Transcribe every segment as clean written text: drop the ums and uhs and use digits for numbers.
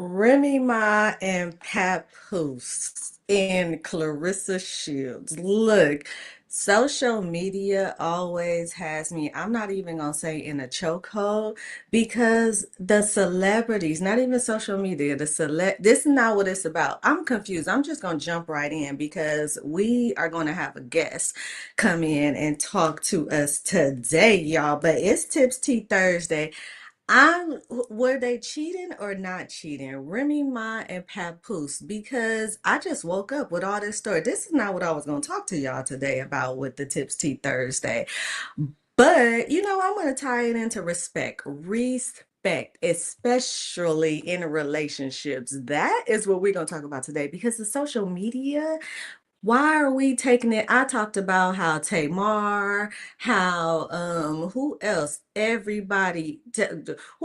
Remy Ma and Papoose and Clarissa Shields. Look, social media always has me, I'm not even gonna say in a chokehold because the celebrities, not even social media, this is not what it's about. I'm confused. I'm just gonna jump right in because we are gonna have a guest come in and talk to us today, y'all. But it's Tips Tea Thursday. Were they cheating or not cheating? Remy Ma and Papoose, because I just woke up with all this story. This is not what I was going to talk to y'all today about with the Tips Tea Thursday. But I'm going to tie it into respect. Respect, especially in relationships. That is what we're going to talk about today because the social media, why are we taking it? I talked about how Tamar, how who else? Who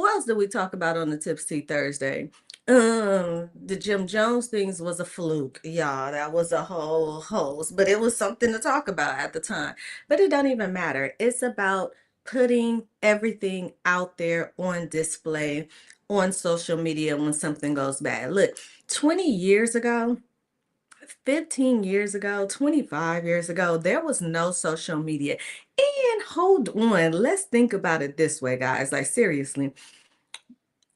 else did we talk about on the Tipsy Thursday? The Jim Jones things was a fluke, y'all. That was a whole host, but it was something to talk about at the time. But it don't even matter. It's about putting everything out there on display on social media when something goes bad. Look, 20 years ago. 15 years ago, 25 years ago, there was no social media. And hold on, let's think about it this way, guys. Like, seriously,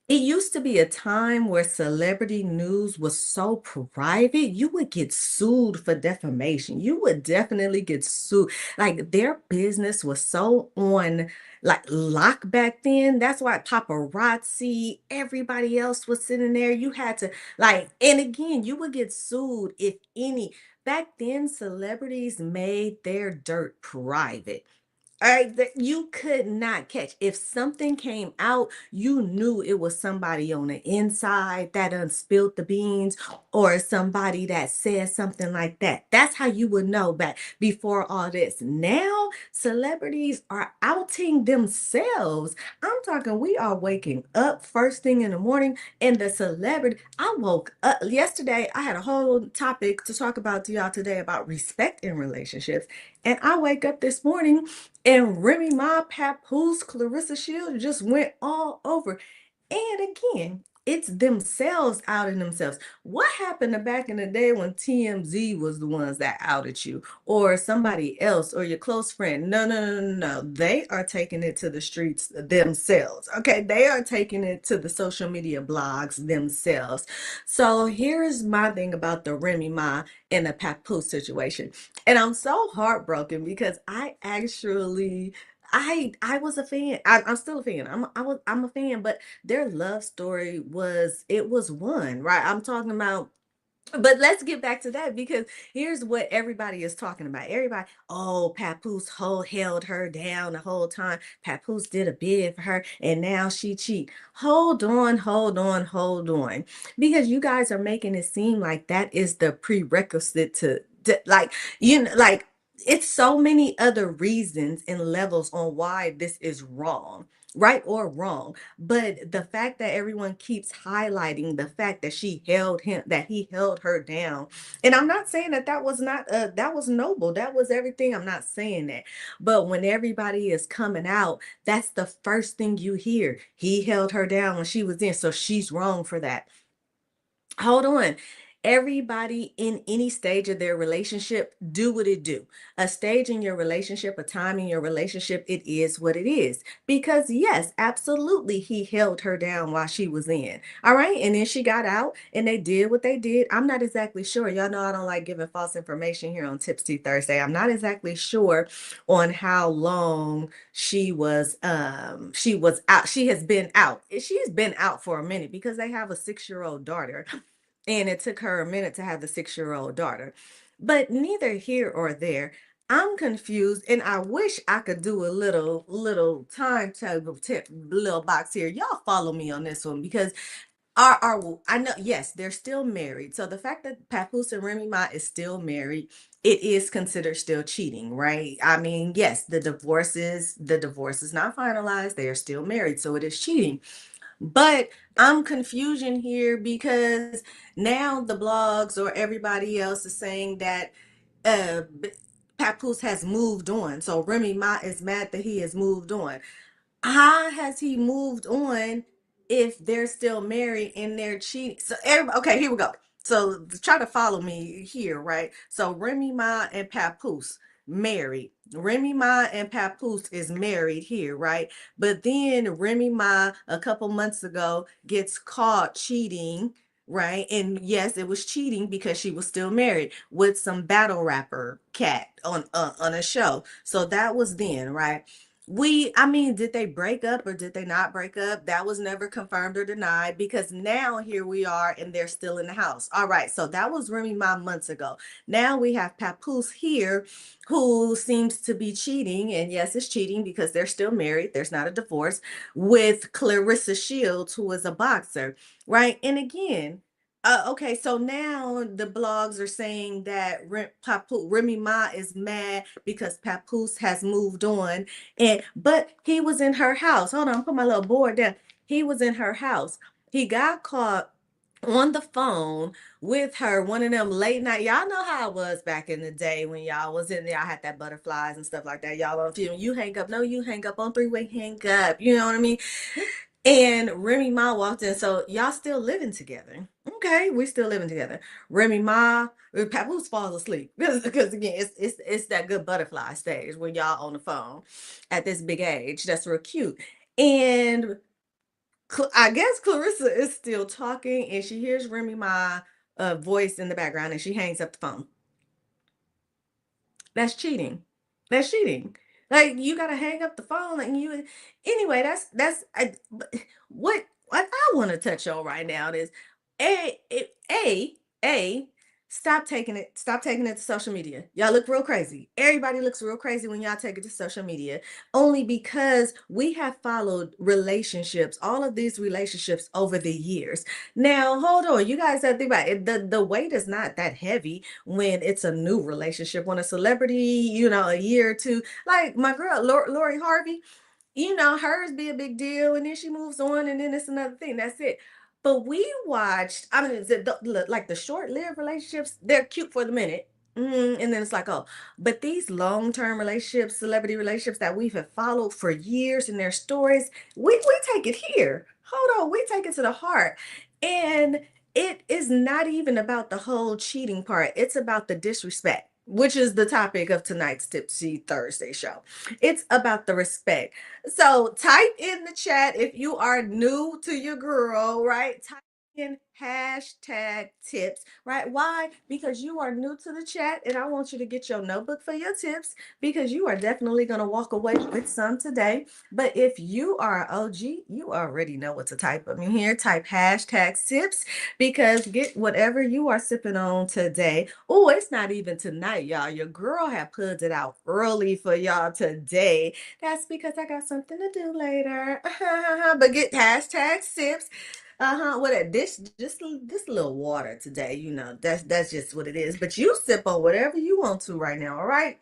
it used to be a time where celebrity news was so private, you would get sued for defamation. You would definitely get sued. Like their business was so on like lock back then. That's why paparazzi, everybody else was sitting there. You had to and again, you would get sued if any. Back then, celebrities made their dirt private. All right, that you could not catch. If something came out, you knew it was somebody on the inside that unspilled the beans or somebody that said something like that. That's how you would know back before all this. Now, celebrities are outing themselves. I'm talking, we are waking up first thing in the morning, and the celebrity. I woke up yesterday. I had a whole topic to talk about to y'all today about respect in relationships. And I wake up this morning and Remy Ma, Papoose, Clarissa Shields just went all over. And again, it's themselves outing themselves. What happened to back in the day when TMZ was the ones that outed you, or somebody else, or your close friend? No, no, no, no, no. They are taking it to the streets themselves. Okay, they are taking it to the social media blogs themselves. So here's my thing about the Remy Ma and the Papoose situation. And I'm so heartbroken because I was a fan. I'm still a fan. I'm a fan, but their love story was one, right? I'm talking about, but let's get back to that because here's what everybody is talking about. Everybody, oh, Papoose held her down the whole time. Papoose did a bid for her and now she cheat. Hold on, hold on, hold on. Because you guys are making it seem like that is the prerequisite to it's so many other reasons and levels on why this is wrong, right or wrong. But the fact that everyone keeps highlighting the fact that he held her down, and I'm not saying that that was not that was noble, that was everything. I'm not saying that, but when everybody is coming out, that's the first thing you hear. He held her down when she was in, so she's wrong for that. Hold on. Everybody in any stage of their relationship do what it do. A stage in your relationship, a time in your relationship, it is what it is. Because yes, absolutely, he held her down while she was in. All right. And then she got out and they did what they did. I'm not exactly sure. Y'all know I don't like giving false information here on Tipsy Thursday. I'm not exactly sure on how long she was out. She has been out. She's been out for a minute because they have a 6-year-old daughter, and it took her a minute to have the 6-year-old daughter. But neither here or there. I'm confused, and I wish I could do a little timetable tip little box here. Y'all follow me on this one because are I know, yes, they're still married. So the fact that Papoose and Remy Ma is still married, it is considered still cheating, right? I mean, yes, the divorce is not finalized. They are still married, so it is cheating. But I'm confusion here because now the blogs or everybody else is saying that uh Papoose has moved on. So Remy Ma is mad that he has moved on. How has he moved on if they're still married and they're cheating. So everybody, okay, here we go. So try to follow me here, right? So Remy Ma and Papoose married. Remy Ma and Papoose is married here, right? But then Remy Ma a couple months ago gets caught cheating, right? And yes, it was cheating because she was still married with some battle rapper cat on a show. So that was then, right? I mean, did they break up or did they not break up? That was never confirmed or denied, because now here we are and they're still in the house. All right, so that was Remy Ma months ago. Now we have Papoose here, who seems to be cheating, and yes, it's cheating because they're still married. There's not a divorce, with Clarissa Shields, who is a boxer, right? And again, okay, so now the blogs are saying that Remy Ma is mad because Papoose has moved on, and but he was in her house. Hold on, put my little board down. He was in her house. He got caught on the phone with her, one of them late night. Y'all know how it was back in the day when y'all was in there. I had that butterflies and stuff like that. Y'all on film. You hang up. No, you hang up on three-way hang up. You know what I mean? And Remy Ma walked in. So y'all still living together. Okay, we still living together. Remy Ma, Papoose falls asleep because again, it's that good butterfly stage when y'all on the phone at this big age. That's real cute. And I guess Clarissa is still talking, and she hears Remy Ma voice in the background, and she hangs up the phone. That's cheating. That's cheating. Like, you gotta hang up the phone and you anyway, what I want to touch on right now is a a a stop taking it to social media. Y'all look real crazy. Everybody looks real crazy when y'all take it to social media, only because we have followed relationships, all of these relationships over the years. Now, hold on. You guys have to think about it. The weight is not that heavy when it's a new relationship. When a celebrity, a year or two, like my girl Lori Harvey, hers be a big deal, and then she moves on, and then it's another thing. That's it. But we watched, I mean, like the short-lived relationships, they're cute for the minute. And then it's like, oh, but these long-term relationships, celebrity relationships that we have followed for years and their stories, we take it here. Hold on, we take it to the heart. And it is not even about the whole cheating part. It's about the disrespect, which is the topic of tonight's Tipsy Thursday show. It's about the respect. So type in the chat if you are new to your girl, right? Type in hashtag tips, right? Why? Because you are new to the chat, and I want you to get your notebook for your tips, because you are definitely going to walk away with some today. But if you are an OG, you already know what to type up in here. Type hashtag tips, because get whatever you are sipping on today. Oh, it's not even tonight, y'all. Your girl had put it out early for y'all today. That's because I got something to do later. But get hashtag sips. What a dish, just this little water today. That's just what it is. But you sip on whatever you want to right now, all right?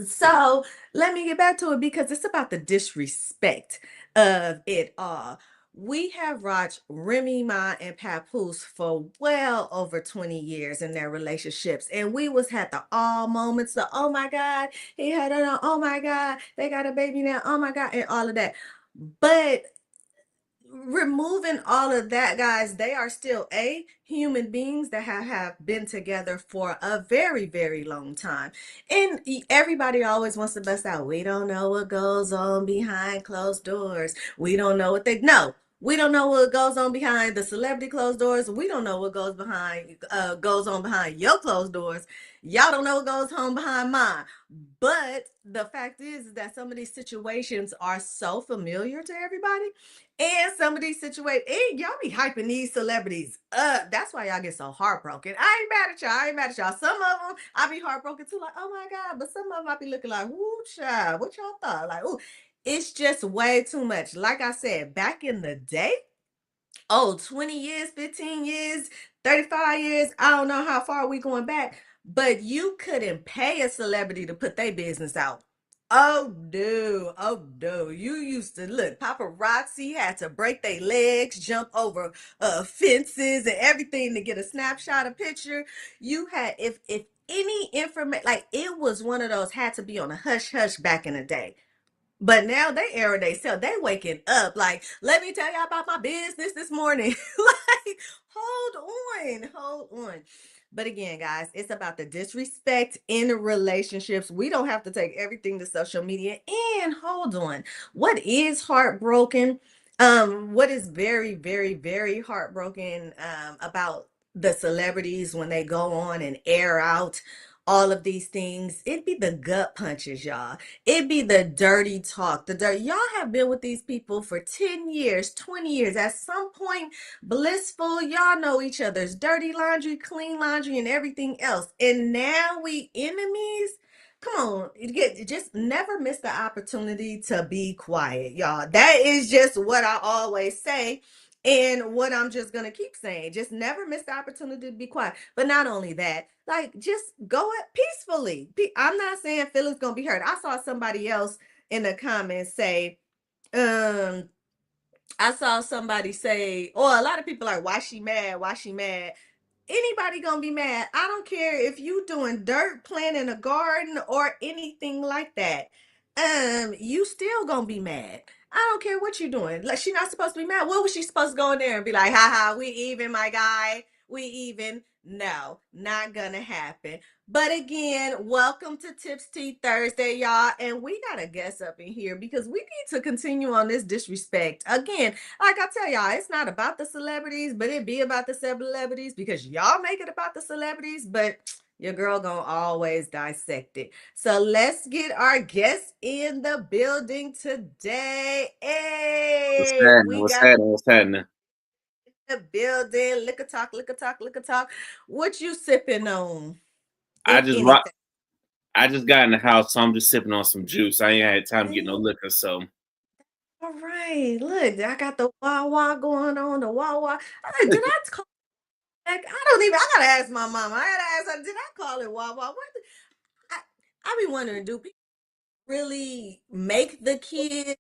So let me get back to it, because it's about the disrespect of it all. We have watched Remy Ma and Papoose for well over 20 years in their relationships. And we was had the all moments, the oh my God, he had it, oh my God, they got a baby now, oh my God, and all of that. But removing all of that, guys, they are still human beings that have been together for a very, very long time. And everybody always wants to bust out, we don't know what goes on behind closed doors. We don't know what they know. We don't know what goes on behind the celebrity closed doors. We don't know what goes on behind your closed doors. Y'all don't know what goes on behind mine. But the fact is that some of these situations are so familiar to everybody, and some of these situations, y'all be hyping these celebrities up. That's why y'all get so heartbroken. I ain't mad at y'all. I ain't mad at y'all. Some of them, I be heartbroken too, like, oh my God. But some of them, I be looking like, ooh, child, what y'all thought? Like, ooh, it's just way too much. Like I said, back in the day, oh, 20 years, 15 years, 35 years. I don't know how far we going back, but you couldn't pay a celebrity to put their business out. Oh no, oh no. You used to look, paparazzi had to break their legs, jump over fences and everything to get a snapshot, a picture. You had, if any information, like, it was one of those, had to be on a hush hush back in the day. But now they airing themselves. They waking up like, let me tell y'all about my business this morning. Like, hold on. But again, guys, it's about the disrespect in relationships. We don't have to take everything to social media. And hold on, what is heartbroken? What is very, very, very heartbroken about the celebrities when they go on and air out all of these things? It be the gut punches, y'all. It be the dirty talk. The dirt. Y'all have been with these people for 10 years, 20 years. At some point, blissful, y'all know each other's dirty laundry, clean laundry, and everything else. And now we enemies. Come on, just never miss the opportunity to be quiet, y'all. That is just what I always say. And what I'm just gonna keep saying, just never miss the opportunity to be quiet. But not only that, like just go it peacefully. I'm not saying feelings gonna be hurt. I saw somebody else in the comments say, um, I saw somebody say, or a lot of people are, why she mad? Why she mad? Anybody gonna be mad. I don't care if you doing dirt, planting a garden, or anything like that. You still gonna be mad. I don't care what you doing. Like, she not supposed to be mad. What was she supposed to go in there and be like, haha, we even, my guy, we even? No, not gonna happen. But again, welcome to Tips Tea Thursday, y'all. And we got a guest up in here because we need to continue on this disrespect. Again, like I tell y'all, it's not about the celebrities, but it be about the celebrities because y'all make it about the celebrities, but your girl gonna always dissect it. So let's get our guest in the building today. What's Hey, happening? we What's got happening? What's happening? the building. Liquor talk, liquor talk, liquor talk. What you sipping on, I if just rock. anything? I just got in the house, so I'm just sipping on some juice. I ain't had time to get no Hey, liquor, so all right, look, I got the Wawa going on, the Wawa. Did I call like, I don't even. I gotta ask my mama. I gotta ask her. Did I call it Wawa? I, I be wondering, do people really make the kids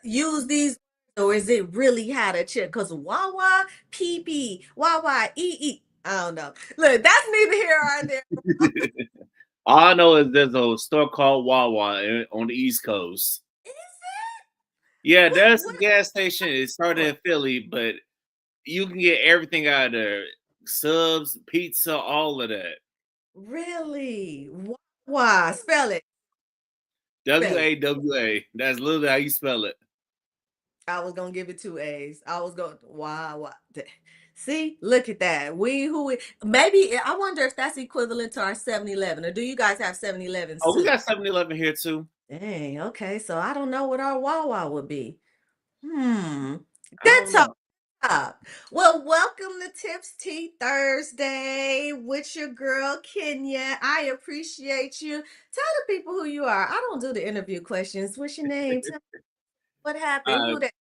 use these, or is it really how to check? Cause Wawa, PP, Wawa, EE. I don't know. Look, that's neither here or there. all I know is there's a store called Wawa on the East Coast. Is Yeah, there's a what? gas station. It started in Philly, but you can get everything out of there: subs, pizza, all of that. Really? Wawa. Spell it. W Spell it. A W A. That's literally how you spell it. I was gonna give it two A's. I was going wow. See, look at that. Maybe I wonder if that's equivalent to our 7-Eleven, or do you guys have 7-Elevens Oh, we too? got 7-Eleven here too. Dang, okay. So I don't know what our Wawa would be. Hmm. I Good don't talk. know. Well, welcome to Tips Tea Thursday with your girl Kenya. I appreciate you. Tell the people who you are. I don't do the interview questions. What's your name? Tell me what happened. Uh, Who that?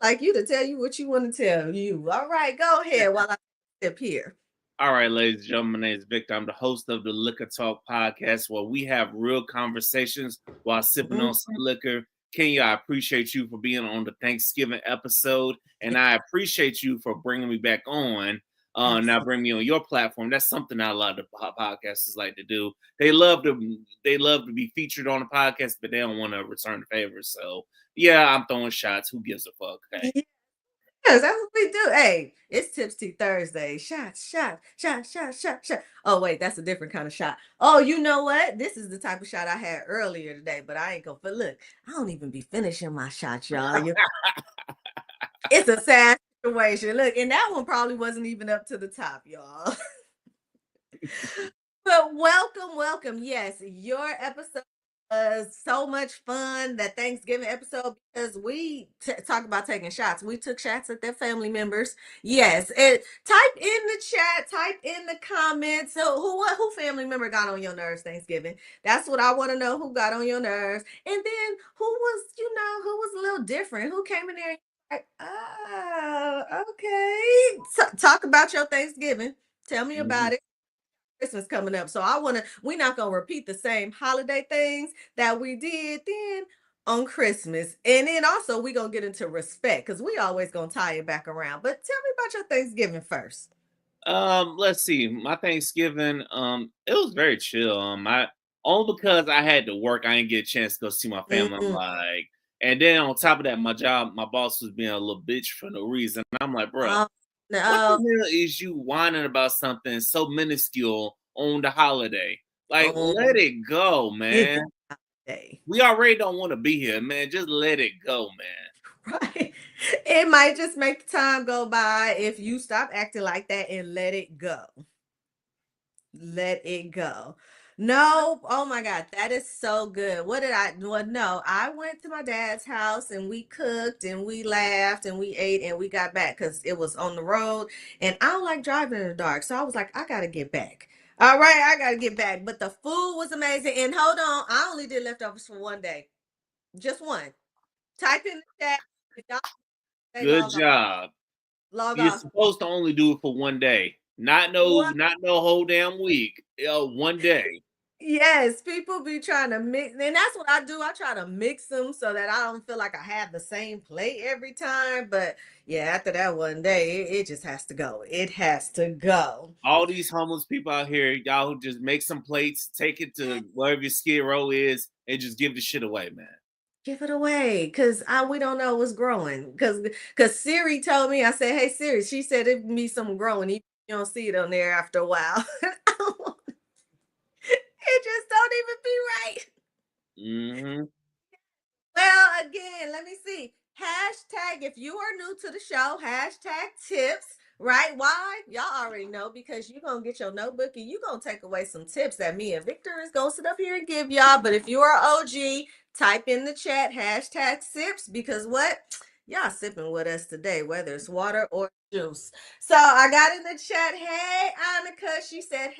I like you to tell you what you want to tell you. All right, go ahead while I step here. All right, ladies and gentlemen, my name is Victor. I'm the host of the Liquor Talk podcast, where we have real conversations while sipping Mhm. on some liquor. Kenya, I appreciate you for being on the Thanksgiving episode, and I appreciate you for bringing me back on. Now Absolutely. bring me on your platform. That's something that a lot of podcasters like to do. They love to be featured on the podcast, but they don't want to return the favor. So yeah, I'm throwing shots. Who gives a fuck? Okay. Yes, that's what we do. Hey, it's Tipsy Thursday. Shot, shot, shot, shot, shot, shot. Oh, wait, that's a different kind of shot. Oh, you know what? This is the type of shot I had earlier today, but I ain't gonna. But look, I don't even be finishing my shots, y'all. It's a sad situation. Look, and that one probably wasn't even up to the top, y'all. But welcome, welcome. Yes, your episode was so much fun. That Thanksgiving episode, because we talk about taking shots. We took shots at their family members. Yes, and type in the chat, type in the comments. So who family member got on your nerves Thanksgiving? That's what I want to know. Who got on your nerves? And then who was a little different? Who came in there? And like, okay. Talk about your Thanksgiving. Tell me about Mhm. it. Christmas coming up. So we're not gonna repeat the same holiday things that we did then on Christmas. And then also we're gonna get into respect because we always gonna tie it back around. But tell me about your Thanksgiving first. Let's see. My Thanksgiving, it was very chill. only because I had to work. I didn't get a chance to go see my family. I'm Mm, like, and then on top of that, my boss was being a little bitch for no reason. I'm like, bro, oh, what the no. hell is you whining about something so minuscule on the holiday? Like, let Oh, it go, it's man. a day. We already don't want to be here, man. Just let it go, man. Right. It might just make the time go by if you stop acting like that and let it go. Let it go. No, oh my God, that is so good. What did I well, no, I went to my dad's house and we cooked and we laughed and we ate and we got back because it was on the road and I don't like driving in the dark. So I was like, I gotta get back. All right, I gotta get back. But the food was amazing. And hold on, I only did leftovers for one day. Just one. Type in the chat if y'all say Good log off. job. Log You're off. supposed to only do it for one day, One. not no whole damn week. One day. Yes, people be trying to mix, and that's what I do. I try to mix them so that I don't feel like I have the same plate every time. But yeah, after that one day, it just has to go. It has to go. All these homeless people out here, y'all who just make some plates, take it to wherever your skid row is, and just give the shit away, man. Give it away, cause I we don't know what's growing. Cause Siri told me, I said, "Hey Siri," she said it be some growing. You don't see it on there after a while. It just don't even be right. Hmm. Well, again, let me see. Hashtag if you are new to the show, hashtag tips, right? Why? Y'all already know because you're gonna get your notebook and you're gonna take away some tips that me and Victor is gonna sit up here and give y'all. But if you are OG, type in the chat hashtag sips because what? Y'all sipping with us today, whether it's water or juice. So I got in the chat, hey Annika, she said,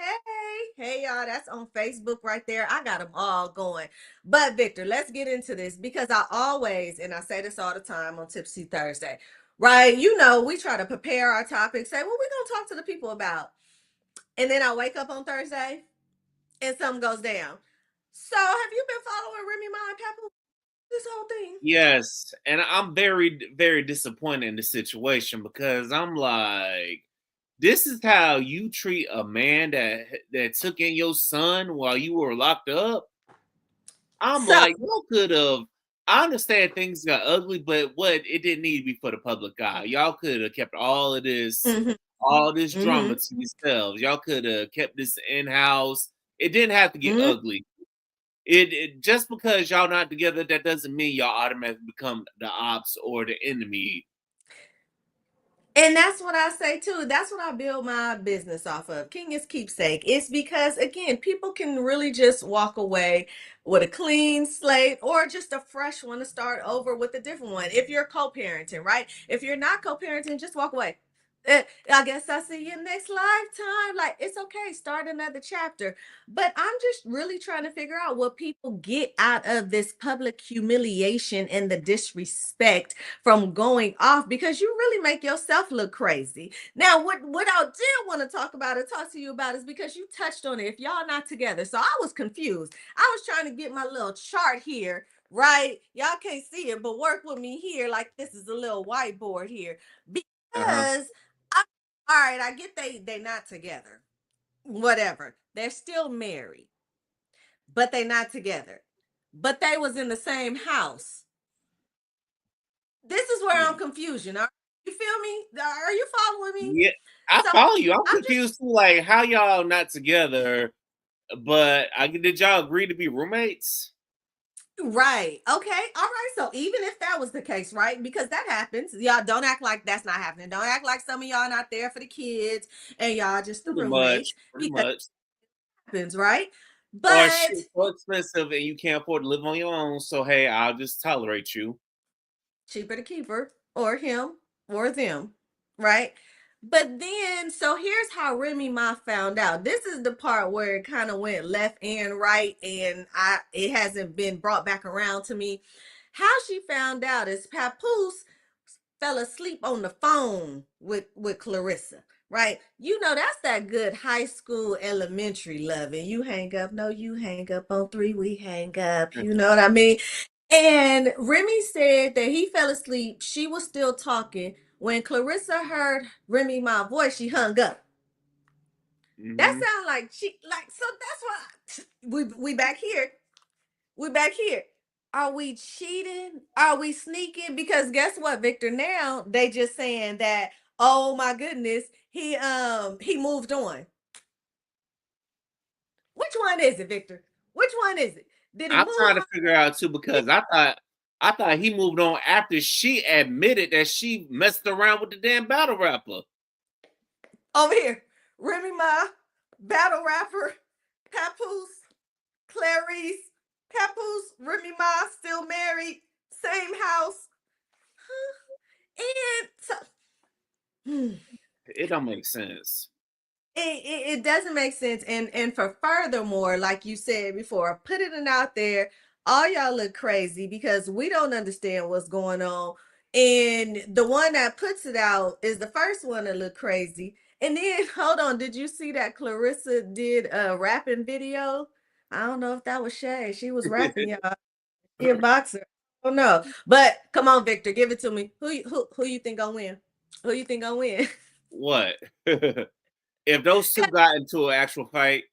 hey y'all, that's on Facebook right there. I got them all going. But Victor, let's get into this because I always, and I say this all the time on Tipsy Thursday, right? You know, we try to prepare our topics, say, what we gonna talk to the people about? And then I wake up on Thursday and something goes down. So have you been following Remy Ma and Papoose this whole thing? Yes, and I'm very, very disappointed in the situation because I'm like, this is how you treat a man that took in your son while you were locked up. I'm So, like, y'all could have. I understand things got ugly, but what it didn't need to be for the public eye. Y'all could have kept mm-hmm, all this mm-hmm, drama to yourselves. Y'all could have kept this in house. It didn't have to get mm-hmm. ugly. It just because y'all not together, that doesn't mean y'all automatically become the ops or the enemy. And that's what I say too. That's what I build my business off of. King is keepsake. It's because, again, people can really just walk away with a clean slate or just a fresh one to start over with a different one. If you're co parenting, right? If you're not co parenting, just walk away. I guess I'll see you next lifetime. Like, it's okay. Start another chapter. But I'm just really trying to figure out what people get out of this public humiliation and the disrespect from going off because you really make yourself look crazy. Now, what I did want to talk about and talk to you about is because you touched on it. If y'all not together, so I was confused. I was trying to get my little chart here, right? Y'all can't see it, but work with me here like this is a little whiteboard here Uh huh. because all right, I get they not together. Whatever. They're still married, but they not together. But they was in the same house. This is where I'm confusion. You feel me? Are you following me? Yeah, I So follow you. I'm I'm just confused too. Like, how y'all not together? But I did y'all agree to be roommates? right. Okay. All right. So even if that was the case, right? Because that happens. Y'all don't act like that's not happening. Don't act like some of y'all not there for the kids and y'all just the Pretty roommates much, pretty because much. it happens, right? Or shit, But so expensive and you can't afford to live on your own. So hey, I'll just tolerate you. cheaper to keep her or him or them, right? But then, so here's how Remy Ma found out. This is the part where it kind of went left and right, and it hasn't been brought back around to me. How she found out is Papoose fell asleep on the phone with Clarissa, right? You know that's that good high school elementary loving. You hang up, no, you hang up on three, we hang up. You know what I mean? And Remy said that he fell asleep. She was still talking. When Clarissa heard Remy Ma voice, she hung up. That Hmm. sound like cheat. Like so. That's why we back here. We back here. Are we cheating? Are we sneaking? Because guess what, Victor? Now they just saying that. Oh my goodness, he moved on. Which one is it, Victor? Which one is it? Did he I'm move trying to on? figure out too because I thought he moved on after she admitted that she messed around with the damn battle rapper. Over here, Remy Ma, battle rapper, Papoose, Clarice, Papoose, Remy Ma, still married, same house. And so, hmm, It don't make sense. it doesn't make sense. And for furthermore, like you said before, putting it out there, all y'all look crazy because we don't understand what's going on. And the one that puts it out is the first one to look crazy. And then hold on, did you see that Clarissa did a rapping video? I don't know if that was Shay. She was rapping, y'all. She a boxer. I don't know. But come on, Victor, give it to me. Who you think gonna win? Who you think gonna win? What? If those two got into an actual fight,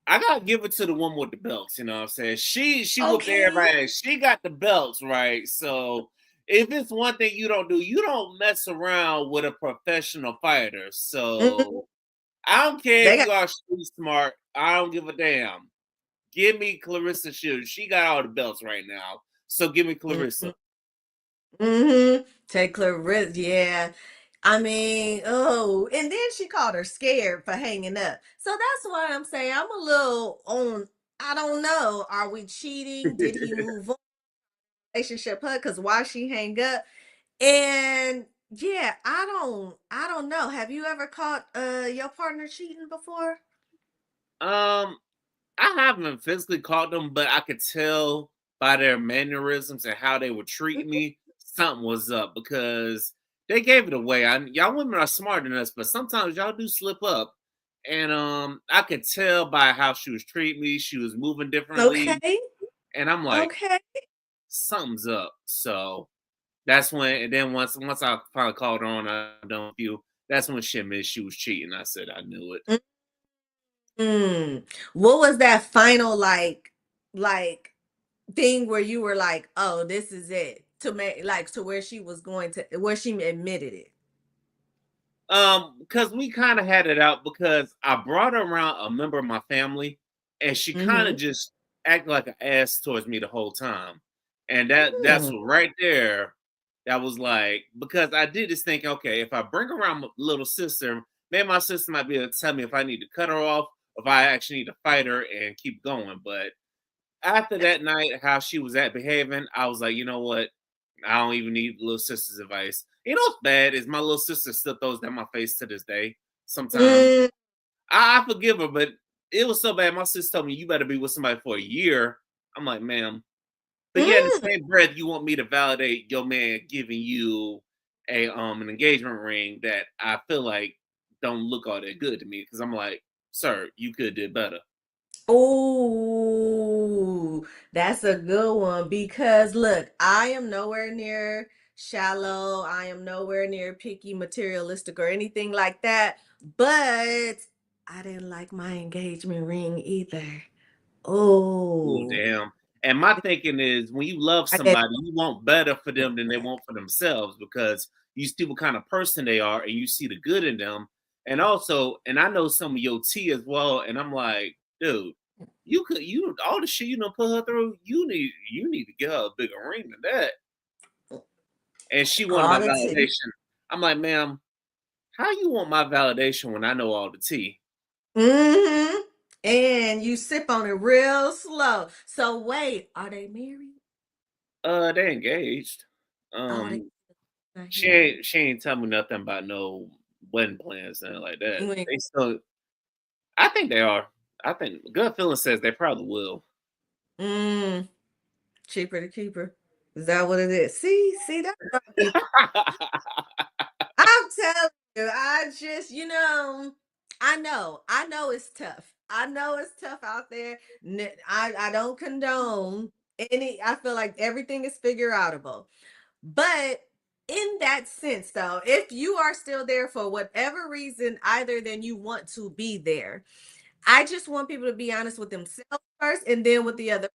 I gotta give it to the one with the belts. You know what I'm saying? She whooped Okay. everybody. She got the belts, right? So if it's one thing you don't do, you don't mess around with a professional fighter. Mhm. So I don't care They if got you are street smart. I don't give a damn. Give me Clarissa Shields. She got all the belts right now. So give me Clarissa. mhm. Mm-hmm. Take Clarissa. Yeah. I mean, oh, and then she called her scared for hanging up. So that's why I'm saying I'm a little on. I don't know. Are we cheating? Did he move on? Relationship her? Because why she hang up? And yeah, I don't know. Have you ever caught your partner cheating before? um, I haven't physically caught them, but I could tell by their mannerisms and how they were treating me, something was up because they gave it away. Y'all women are smarter than us, but sometimes y'all do slip up. And I could tell by how she was treating me, she was moving differently, Okay. and I'm like, Okay. something's up. So that's when, and then once I finally called her on, I done with you. That's when she admitted she was cheating. I said I knew it. Mm. What was that final like thing where you were like, "Oh, this is it." To make like to where she was going to where she admitted it. Because we kind of had it out because I brought her around a member of my family, and she kind of Mhm. just acted like an ass towards me the whole time. And that's Mm. what right there. That was like because I did this thinking, okay, if I bring around my little sister, maybe my sister might be able to tell me if I need to cut her off, if I actually need to fight her and keep going. But after that night, how she was at behaving, I was like, you know what? I don't even need little sister's advice. You know what's bad is my little sister still throws that in my face to this day. Sometimes Mm. I forgive her, but it was so bad. My sister told me you better be with somebody for a year. I'm like, ma'am. But yet in the Mm. same breath, you want me to validate your man giving you a an engagement ring that I feel like don't look all that good to me. Cause I'm like, sir, you could did better. Oh, that's a good one because look, I am nowhere near shallow. I am nowhere near picky, materialistic, or anything like that. But I didn't like my engagement ring either. Oh, Oh, damn. And my thinking is when you love I get somebody, you want better for them than they want for themselves because you see what kind of person they are and you see the good in them. And also, and I know some of your tea as well. And I'm like, dude, you all the shit you don't put her through, you need to get her a bigger ring than that. And she wanted all my the tea. validation. I'm like, ma'am, how you want my validation when I know all the tea? Mm-hmm. And you sip on it real slow. So wait, are they married? They engaged. Oh, they Um, not She here. ain't she ain't tell me nothing about no wedding plans, nothing like that. You ain't. They still I think they are. I think gut feeling says they probably will. Mm, cheaper to keep her. Is that what it is? See, that's what I be. I'm telling you, I just, I know it's tough. I know it's tough out there. I don't condone any. I feel like everything is figure outable. But in that sense, though, if you are still there for whatever reason, either than you want to be there, I just want people to be honest with themselves first and then with the other.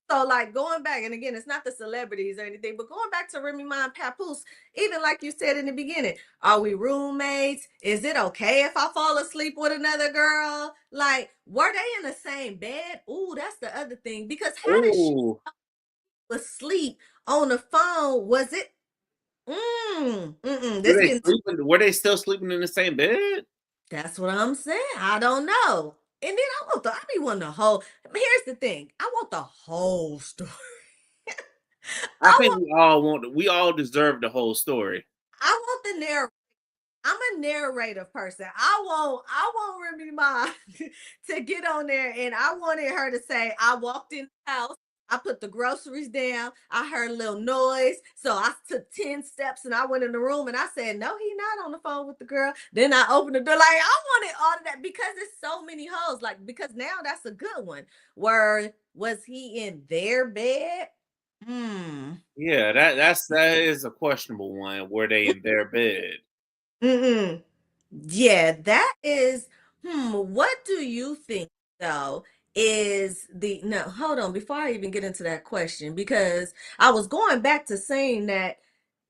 So, like going back, and again, it's not the celebrities or anything, but going back to Remy Ma and Papoose, even like you said in the beginning, are we roommates? Is it okay if I fall asleep with another girl? Like, were they in the same bed? Ooh, that's the other thing. Because how did she Oh, asleep on the phone? Was it? This getting were they still sleeping in the same bed? That's what I'm saying. I don't know. And then I be wanting the whole. Here's the thing. I want the whole story. I I think want we all deserve the whole story. I want the narrative. I'm a narrative person. I want Remy Ma to get on there, and I wanted her to say, I walked in the house, I put the groceries down, I heard a little noise. So I took 10 steps and I went in the room and I said, no, he not on the phone with the girl. Then I opened the door. Like I wanted all of that because there's so many hoes. Like, because now that's a good one. Where was he in their bed? Hmm. Yeah, that is a questionable one. Were they in their bed? Mm-mm. Yeah, that is, what do you think though is the, no, hold on, before I even get into that question, because I was going back to saying that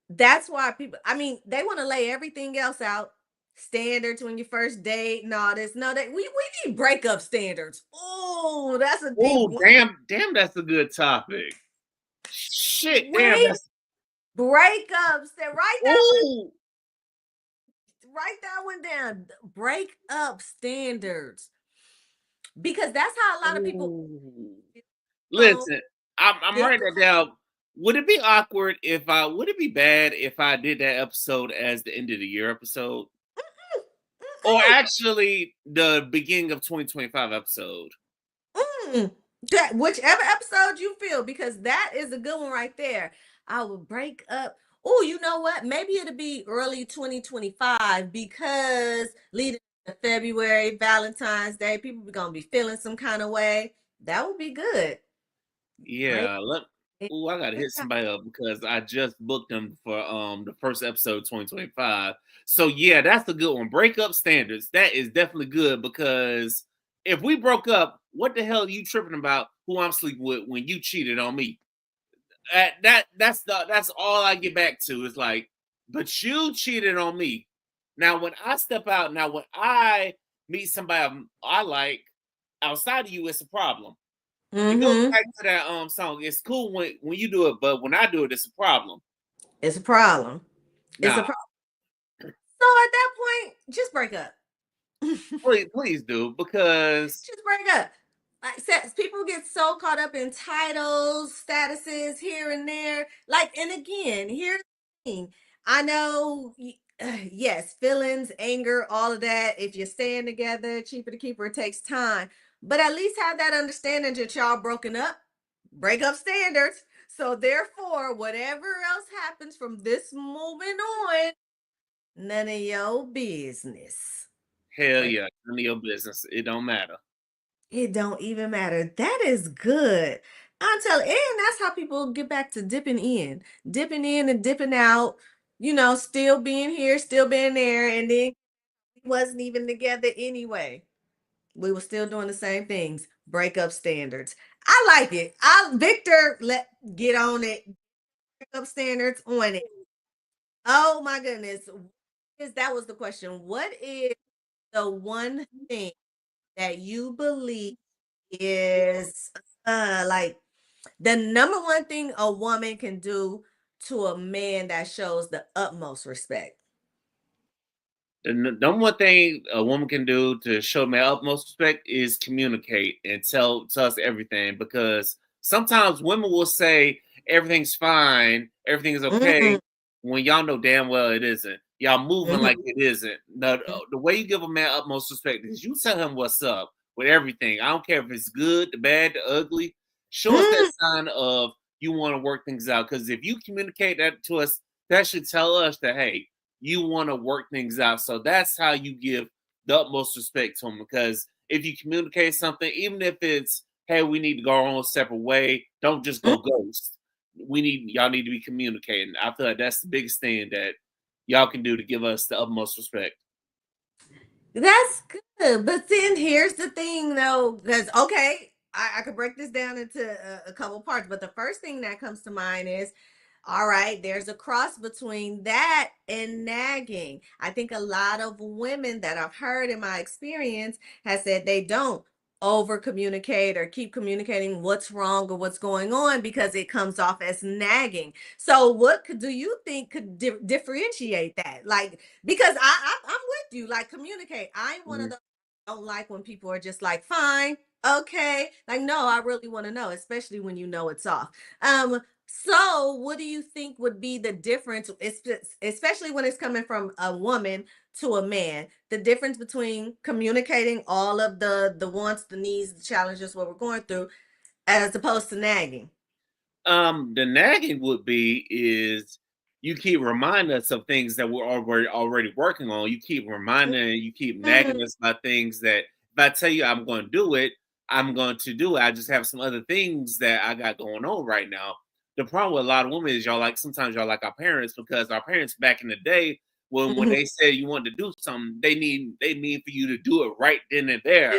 that's why people, I mean, they want to lay everything else out, standards when you first date and all this. No, that we need breakup standards. Oh, that's a deep Oh, one. damn, that's a good topic. Shit, damn, Wait, that's breakups. oh, Write that one down. Breakup standards. Because that's how a lot of people ooh. phone. Listen, I'm writing that down. Would it be awkward if I? Would it be bad if I did that episode as the end of the year episode, or actually the beginning of 2025 episode? Mm, whichever episode you feel, because that is a good one right there. I will break up. Oh, you know what? Maybe it'll be early 2025 because leading to February, Valentine's Day, people are gonna be feeling some kind of way. That would be good. Break Yeah, ooh, I gotta hit up. somebody up because I just booked them for the first episode 2025. So yeah, that's a good one. Breakup standards. That is definitely good because if we broke up, what the hell are you tripping about who I'm sleeping with when you cheated on me? That's all I get back to is like, but you cheated on me. Now when I step out, now when I meet somebody I like outside of you, it's a problem. It goes Mm-hmm. back to that song. It's cool when you do it, but when I do it, it's a problem. It's a problem. It's a Nah, problem. So at that point, just break up. please do because Just break up. Like says people get so caught up in titles, statuses here and there. Like, and again, here's the thing. I know, yes, feelings, anger, all of that. If you're staying together, cheaper to keep her, it takes time. But at least have that understanding that y'all broken up, break up standards. So therefore, whatever else happens from this moment on, none of your business. hell Break yeah, none of your business. It don't matter. It don't even matter. That is good. I'm telling, and that's how people get back to dipping in and dipping out. Still being here, still being there, and then we wasn't even together anyway. We were still doing the same things. Breakup standards. I like it. Victor let get on it. Breakup standards on it. Oh my goodness. That was the question. What is the one thing that you believe is like the number one thing a woman can do to a man that shows the utmost respect? The number one thing a woman can do to show me utmost respect is communicate and tell us everything because sometimes women will say everything's fine, everything is okay Mm-hmm. when y'all know damn well it isn't. Y'all moving like Mm-hmm. it isn't. The way you give a man utmost respect is you tell him what's up with everything. I don't care if it's good, the bad, the ugly. Show us that Mm-hmm. sign of you want to work things out. Because if you communicate that to us, that should tell us that hey, you want to work things out. So that's how you give the utmost respect to them. Because if you communicate something, even if it's, hey, we need to go our own separate way, don't just go ghost. y'all need to be communicating. I feel like that's the biggest thing that y'all can do to give us the utmost respect. That's good. But then here's the thing though, because okay, I could break this down into a couple parts, but the first thing that comes to mind is all right, there's a cross between that and nagging. I think a lot of women that I've heard in my experience has said they don't over communicate or keep communicating what's wrong or what's going on because it comes off as nagging. So what do you think could differentiate that? Like because I'm with you. Like communicate. I'm one of Mhm. those don't like when people are just like fine, okay. Like no, I really want to know, especially when you know it's off. So, what do you think would be the difference, especially when it's coming from a woman to a man? The difference between communicating all of the wants, the needs, the challenges, what we're going through, as opposed to nagging. The nagging would be is you keep reminding us of things that we're already working on. You keep nagging Mhm. us about things that if I tell you I'm going to do it, I'm going to do it. I just have some other things that I got going on right now. The problem with a lot of women is y'all like sometimes y'all like our parents because our parents back in the day when Mhm. they said you wanted to do something, they mean for you to do it right then and there,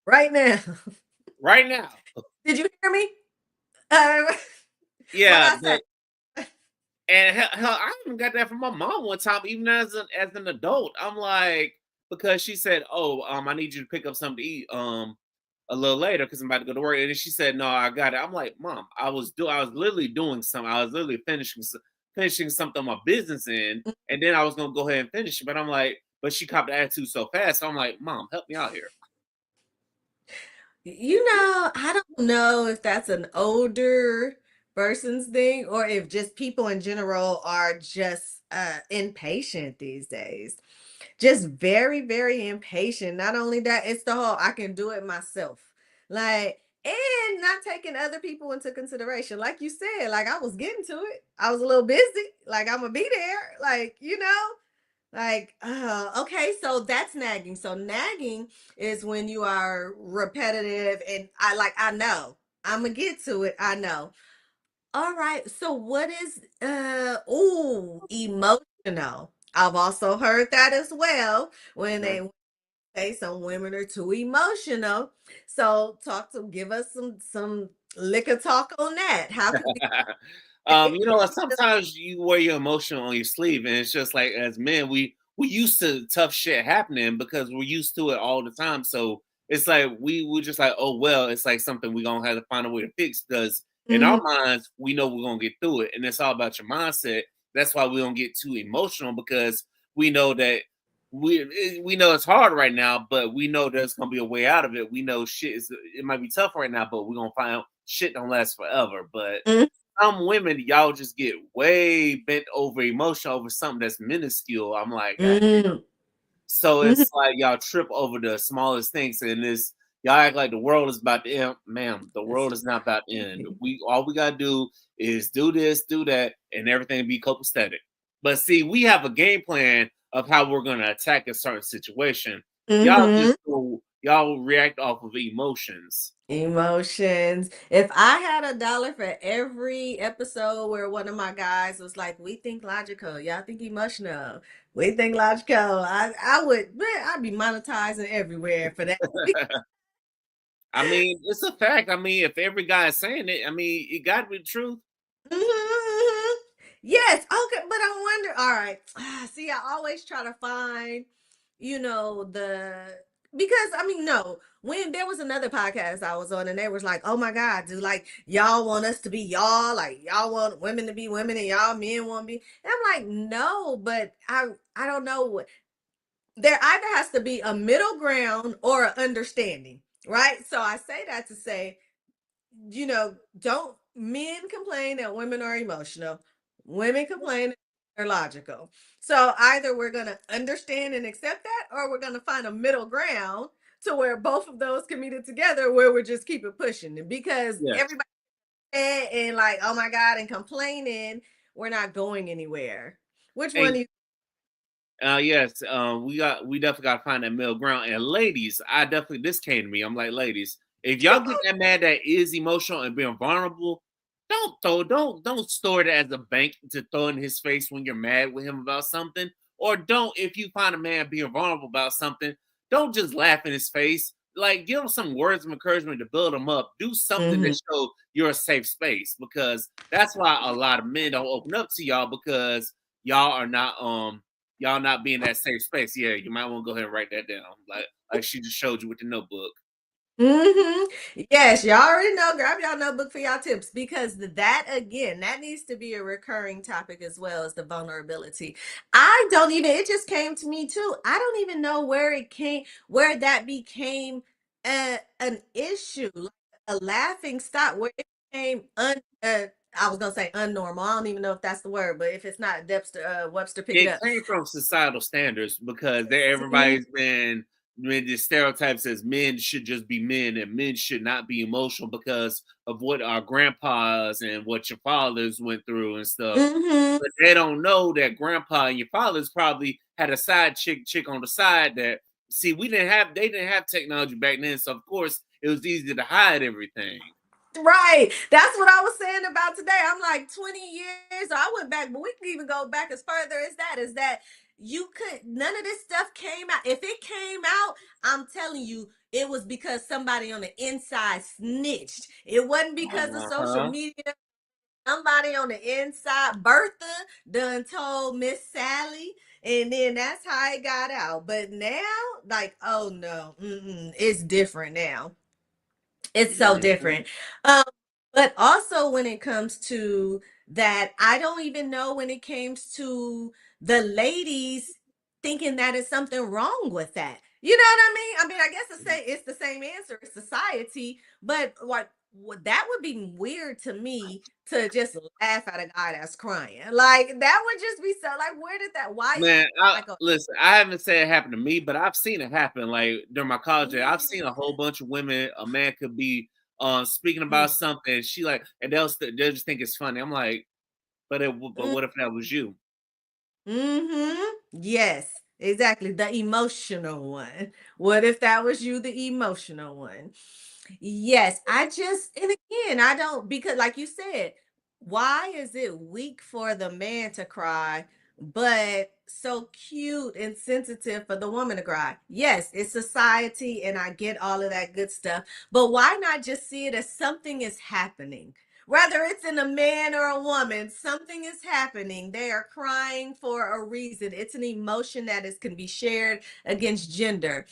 Right now. right now. Did you hear me? Uh, what Yeah, I but say? and hell, I even got that from my mom one time, even as an adult. I'm like, because she said, "Oh, I need you to pick up something to eat, a little later because I'm about to go to work." And then she said, "No, I got it." I'm like, "Mom, I was literally doing something. I was literally finishing something on my business in, and then I was gonna go ahead and finish it." But I'm like, but she copped the attitude so fast. So I'm like, "Mom, help me out here." I don't know if that's an older person's thing or if just people in general are just impatient these days. Just very, very impatient. Not only that, it's the whole I can do it myself. Like, and not taking other people into consideration. Like you said, like I was getting to it. I was a little busy. Like I'm gonna be there. Like, like, okay, so that's nagging. So nagging is when you are repetitive and I know. I'm gonna get to it. I know. All right. So what is emotional? I've also heard that as well when Mhm. they say some women are too emotional. So give us some liquor talk on that. How can we Like, sometimes you wear your emotion on your sleeve, and it's just like as men, we used to tough shit happening because we're used to it all the time. So it's like we just like, oh well, it's like something we're gonna have to find a way to fix because in our Mhm, minds we know we're gonna get through it, and it's all about your mindset. That's why we don't get too emotional because we know that we know it's hard right now, but we know there's gonna be a way out of it. We know it might be tough right now, but we're gonna find shit don't last forever. But mhm, some women, y'all just get way bent over emotion over something that's minuscule. I'm like, God. mhm, So mhm. it's like y'all trip over the smallest things, and this y'all act like the world is about to end. Ma'am, the world is not about to end. We all we gotta do is do this, do that, and everything be copacetic. But see, we have a game plan of how we're gonna attack a certain situation. Mhm. Y'all react off of emotions. Emotions. If I had $1 for every episode where one of my guys was like, "We think logical, y'all think emotional. We think logical," I would, man, I'd be monetizing everywhere for that. I mean, it's a fact. I mean, if every guy is saying it, I mean, it got to be the truth. Mhm. Yes. Okay. But I wonder, all right. See, I always try to find, the because I mean, no, when there was another podcast I was on and they was like, oh my God, do like y'all want us to be y'all, like y'all want women to be women and y'all men want to be. And I'm like, no, but I don't know what there either has to be a middle ground or an understanding, right? So I say that to say don't men complain that women are emotional. Women complain that they're logical. So either we're going to understand and accept that, or we're going to find a middle ground to where both of those can meet it together, where we're just keep it pushing. And because Yes. everybody and like, oh my God, and complaining, we're not going anywhere. Which one do Hey, you? yes, we definitely got to find that middle ground. And ladies, I definitely this came to me. I'm like, ladies, if y'all get that man that is emotional and being vulnerable, don't store it as a bank to throw in his face when you're mad with him about something. Or don't, if you find a man being vulnerable about something, don't just laugh in his face. Like, give him some words of encouragement to build him up. Do something to Hmm. show you're a safe space, because that's why a lot of men don't open up to y'all, because y'all are not y'all not being that safe space. Yeah, you might want to go ahead and write that down, like she just showed you with the notebook. Hmm. Yes, y'all already know. Grab y'all notebook for y'all tips because that again, that needs to be a recurring topic as well as the vulnerability. I don't even. It just came to me too. I don't even know where it came, where that became an issue, like a laughing stock, where it became I was gonna say unnormal. I don't even know if that's the word, but if it's not, Webster pick it It up. came from societal standards, because everybody's been this stereotype says men should just be men and men should not be emotional because of what our grandpas and what your fathers went through and stuff. Mm-hmm. But they don't know that grandpa and your fathers probably had a side chick on the side that, see, they didn't have technology back then, so of course it was easy to hide everything. Right. That's what I was saying about today. I'm like 20 years. I went back, but we can even go back as further as that. Is that you could none of this stuff came out. If it came out, I'm telling you, it was because somebody on the inside snitched. It wasn't because of social Uh-huh. media. Somebody on the inside, Bertha done told Miss Sally, and then that's how it got out. But now, like, oh no, it's different now. It's so Mhm. different. Um, but also when it comes to that, I don't even know when it comes to the ladies thinking that is something wrong with that. You know what I mean? I mean, I guess it's the same answer, it's society, but like that would be weird to me to just laugh at a guy that's crying. Like that would just be so like, where did that? Why is Man, I like a listen, I haven't said it happened to me, but I've seen it happen. Like during my college days, I've seen a mm, whole bunch of women. A man could be speaking about mm, something, she like, and they'll just think it's funny. I'm like, but mm, what if that was you? mm-hmm. Yes, exactly. The emotional one. What if that was you, the emotional one? Yes, and again, I don't, because like you said, why is it weak for the man to cry, but so cute and sensitive for the woman to cry? Yes, it's society, and I get all of that good stuff, but why not just see it as something is happening? Whether it's in a man or a woman, something is happening. They are crying for a reason. It's an emotion that can be shared against gender.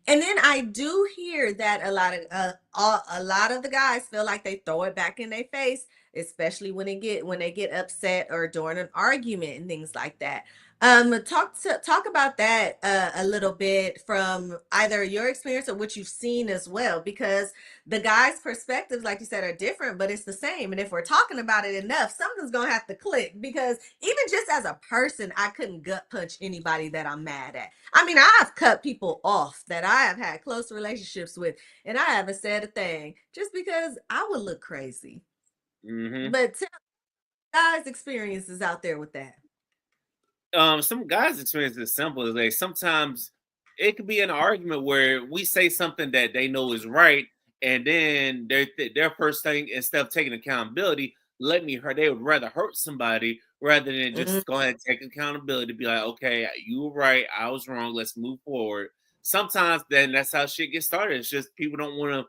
And then I do hear that a lot of the guys feel like they throw it back in their face, especially when they get upset or during an argument and things like that. Talk about that a little bit from either your experience or what you've seen as well, because the guys' perspectives, like you said, are different, but it's the same. And if we're talking about it enough, something's gonna have to click. Because even just as a person, I couldn't gut punch anybody that I'm mad at. I mean, I've cut people off that I have had close relationships with, and I haven't said a thing just because I would look crazy. Hmm. But tell guys' experiences out there with that. Some guys experience it as simple as like sometimes it could be an argument where we say something that they know is right, and then their first thing, instead of taking accountability, let me hurt. They would rather hurt somebody rather than Mm, just go ahead and take accountability. Be like, okay, you were right, I was wrong. Let's move forward. Sometimes then that's how shit gets started. It's just people don't want to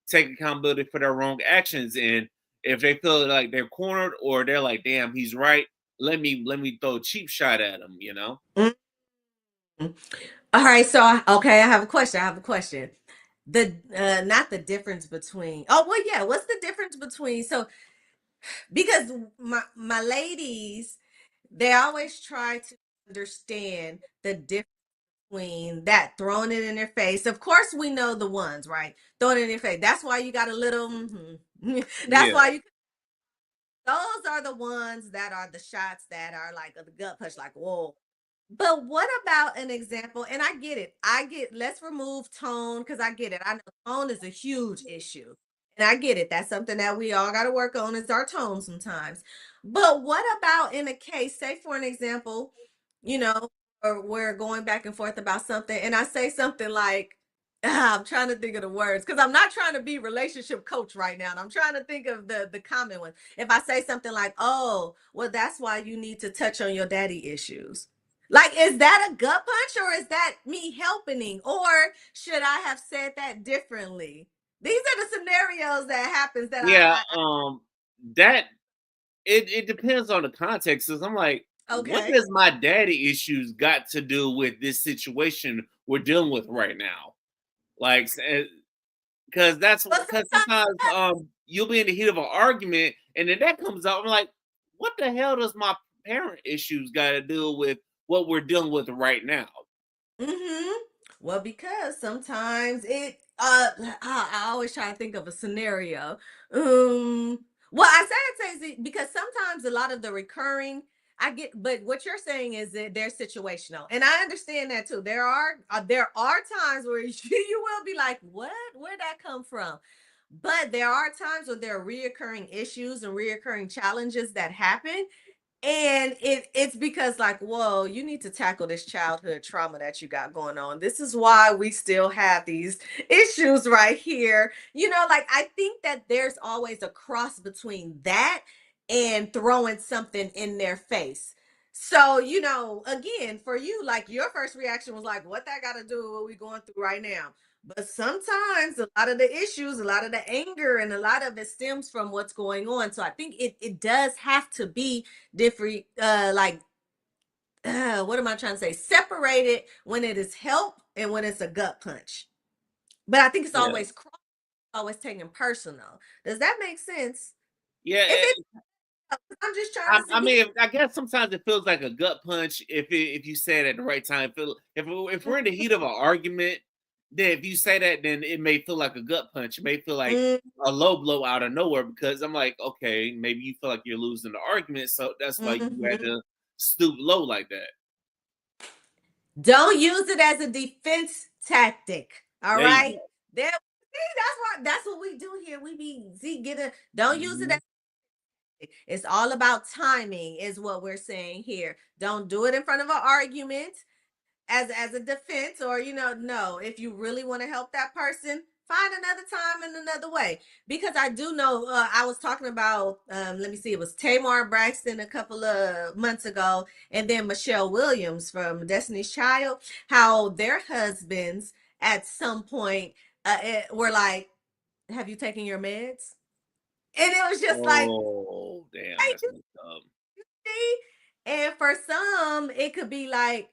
take accountability for their wrong actions, and if they feel like they're cornered or they're like, damn, he's right, let me throw a cheap shot at him, you know? mm, mm. All right, so okay, I have a question. I have a question. The not the difference between. Oh well, yeah. What's the difference between? So because my ladies, they always try to understand the difference between that throwing it in their face. Of course, we know the ones, right? Throwing it in their face. That's why you got a little. That's Yeah. why you. Those are the ones that are the shots that are like the gut punch, like whoa. But what about an example? And I get it. Let's remove tone because I get it. I know tone is a huge issue. And I get it. That's something that we all got to work on is our tone sometimes. But what about in a case, say for an example, you know, or we're going back and forth about something, and I say something like, I'm trying to think of the words because I'm not trying to be relationship coach right now. And I'm trying to think of the common one. If I say something like, "Oh, well, that's why you need to touch on your daddy issues." Like, is that a gut punch or is that me helping? Or should I have said that differently? These are the scenarios that happens that Yeah, I that it depends on the context. Cause I'm like, what okay. does my daddy issues got to do with this situation we're dealing with right now? Like, because that's But because sometimes sometimes you'll be in the heat of an argument, and then that comes out. I'm like, what the hell does my parent issues got to do with what we're dealing with right now? mm-hmm. Well, because sometimes I always try to think of a scenario. Um, well, I say it because sometimes a lot of the recurring I get, but what you're saying is that they're situational, and I understand that too. There are times where you will be like, "What? Where'd that come from?" But there are times when there are reoccurring issues and reoccurring challenges that happen, and it's because like, whoa, you need to tackle this childhood trauma that you got going on. This is why we still have these issues right here. Like I think that there's always a cross between that and throwing something in their face. So, again, for you, like your first reaction was like, what that got to do with what we're going through right now? But sometimes a lot of the issues, a lot of the anger, and a lot of it stems from what's going on. So I think it does have to be different, like what am I trying to say, separated when it is help and when it's a gut punch. But I think it's Yeah, always taken personal. Does that make sense? yeah. If it, I'm just trying to I see. mean, I guess sometimes it feels like a gut punch if you say it at the right time. If we're in the heat of an argument, then if you say that, then it may feel like a gut punch. It may feel like Mm, a low blow out of nowhere because I'm like, okay, maybe you feel like you're losing the argument, so that's why you had mhm. to stoop low like that. Don't use it as a defense tactic. All There you right. go. There, see, that's what we do here. We be see get a don't use it Mhm. as it's all about timing, is what we're saying here. Don't do it in front of an argument as a defense, or no. If you really want to help that person, find another time and another way. Because I do know, I was talking about, let me see, it was Tamar Braxton a couple of months ago, and then Michelle Williams from Destiny's Child, how their husbands at some point were like, have you taken your meds? And it was just like, Oh, damn, hey, that's you messed up. see? And for some, it could be like,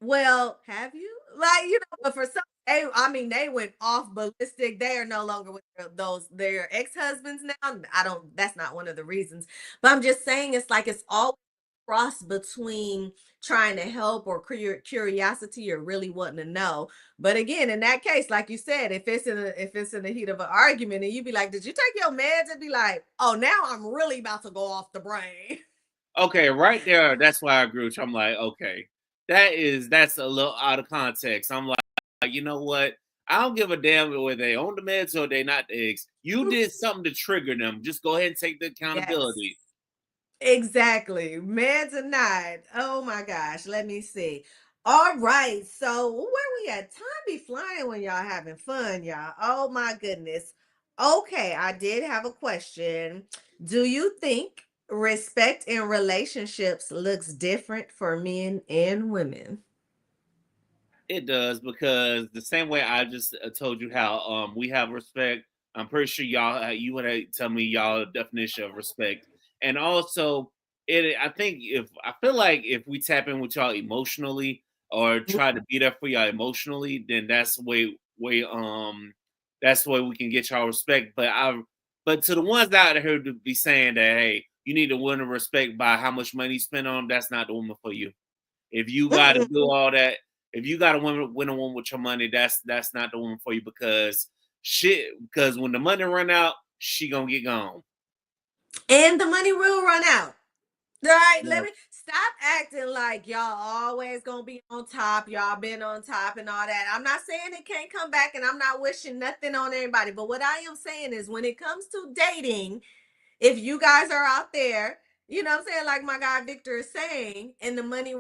well, have you? Like, but for some, I mean, they went off ballistic. They are no longer with their ex-husbands now. That's not one of the reasons. But I'm just saying it's like it's all cross between trying to help or curiosity or really wanting to know. But again, in that case, like you said, if it's in the heat of an argument and you be like, did you take your meds? And be like, oh, now I'm really about to go off the brain. Okay, right there, that's why I agree with you. I'm like, okay, that's a little out of context. I'm like, you know what? I don't give a damn whether they own the meds or they not the eggs. You did something to trigger them. Just go ahead and take the Yes. accountability. Exactly. Man tonight. Oh my gosh. Let me see. All right. So where we at? Time be flying when y'all having fun, y'all. Oh my goodness. Okay, I did have a question. Do you think respect in relationships looks different for men and women? It does because the same way I just told you how we have respect. I'm pretty sure y'all you want to tell me y'all definition of respect, and also it. I think if I feel like if we tap in with y'all emotionally or try to be there for y'all emotionally, then that's the way we can get y'all respect. But to the ones out there who be saying that hey, you need to win the respect by how much money you spend on them, that's not the woman for you. If you got to do all that, if you got to win a woman with your money, that's not the woman for you because shit. Because when the money run out, she gonna get gone. And the money will run out. All right, let Yeah. me stop acting like y'all always gonna be on top. Y'all been on top and all that. I'm not saying it can't come back, and I'm not wishing nothing on anybody. But what I am saying is, when it comes to dating, if you guys are out there, you know what I'm saying, like my guy Victor is saying, and the money.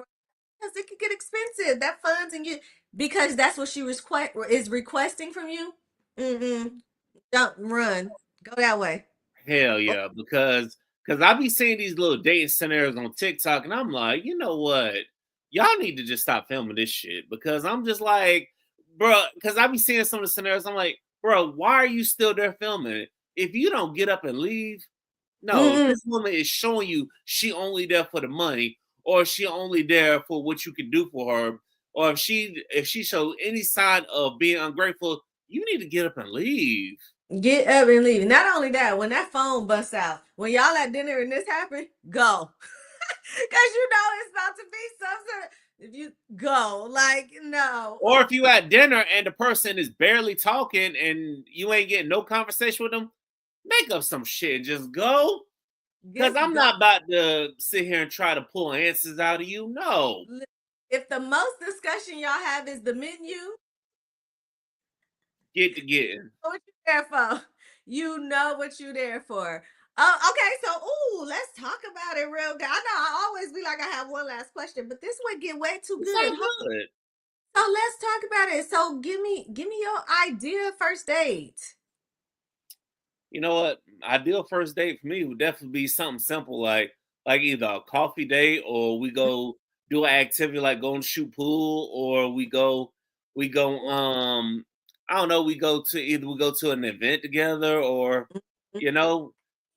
Because it could get expensive. That funds and you because that's what she was is requesting from you. Mm-mm. Don't run. Go that way. Hell Oh, yeah, because I be seeing these little dating scenarios on TikTok, and I'm like, you know what? Y'all need to just stop filming this shit because I'm just like, bro, because I be seeing some of the scenarios. I'm like, bro, why are you still there filming it? If you don't get up and leave, no, mm-mm. this woman is showing you she only there for the money, or she only there for what you can do for her, or if she shows any sign of being ungrateful, you need to get up and leave. Get up and leave. Not only that, when that phone busts out, when y'all at dinner and this happen, go. Cause you know it's about to be something. If you go, like, no. Or if you at dinner and the person is barely talking and you ain't getting no conversation with them, make up some shit. Just go. Cause Just I'm go. not about to sit here and try to pull answers out of you. No. If the most discussion y'all have is the menu, Get to getting. what you there for? You know what you there for. Oh, okay. So, let's talk about it real good. I know I always be like I have one last question, but this one get way too It's good. all good. So let's talk about it. So give me your idea first date. You know what? Ideal first date for me would definitely be something simple like either a coffee date or we go do an activity like go and shoot pool or we go I don't know, we go to an event together or you know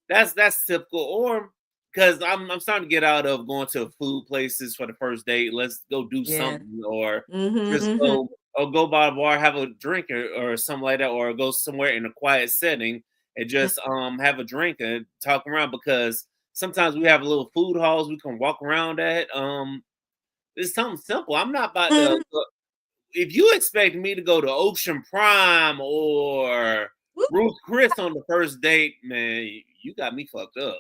that's typical or because I'm starting to get out of going to food places for the first date. Let's go do Yeah. something or just Mm-hmm. go by the bar, have a drink or something like that, or go somewhere in a quiet setting and just have a drink and talk around because sometimes we have little food halls we can walk around at. It's something simple. I'm not about to Mm-hmm. if you expect me to go to Ocean Prime or Ruth Chris on the first date, man, you got me fucked up.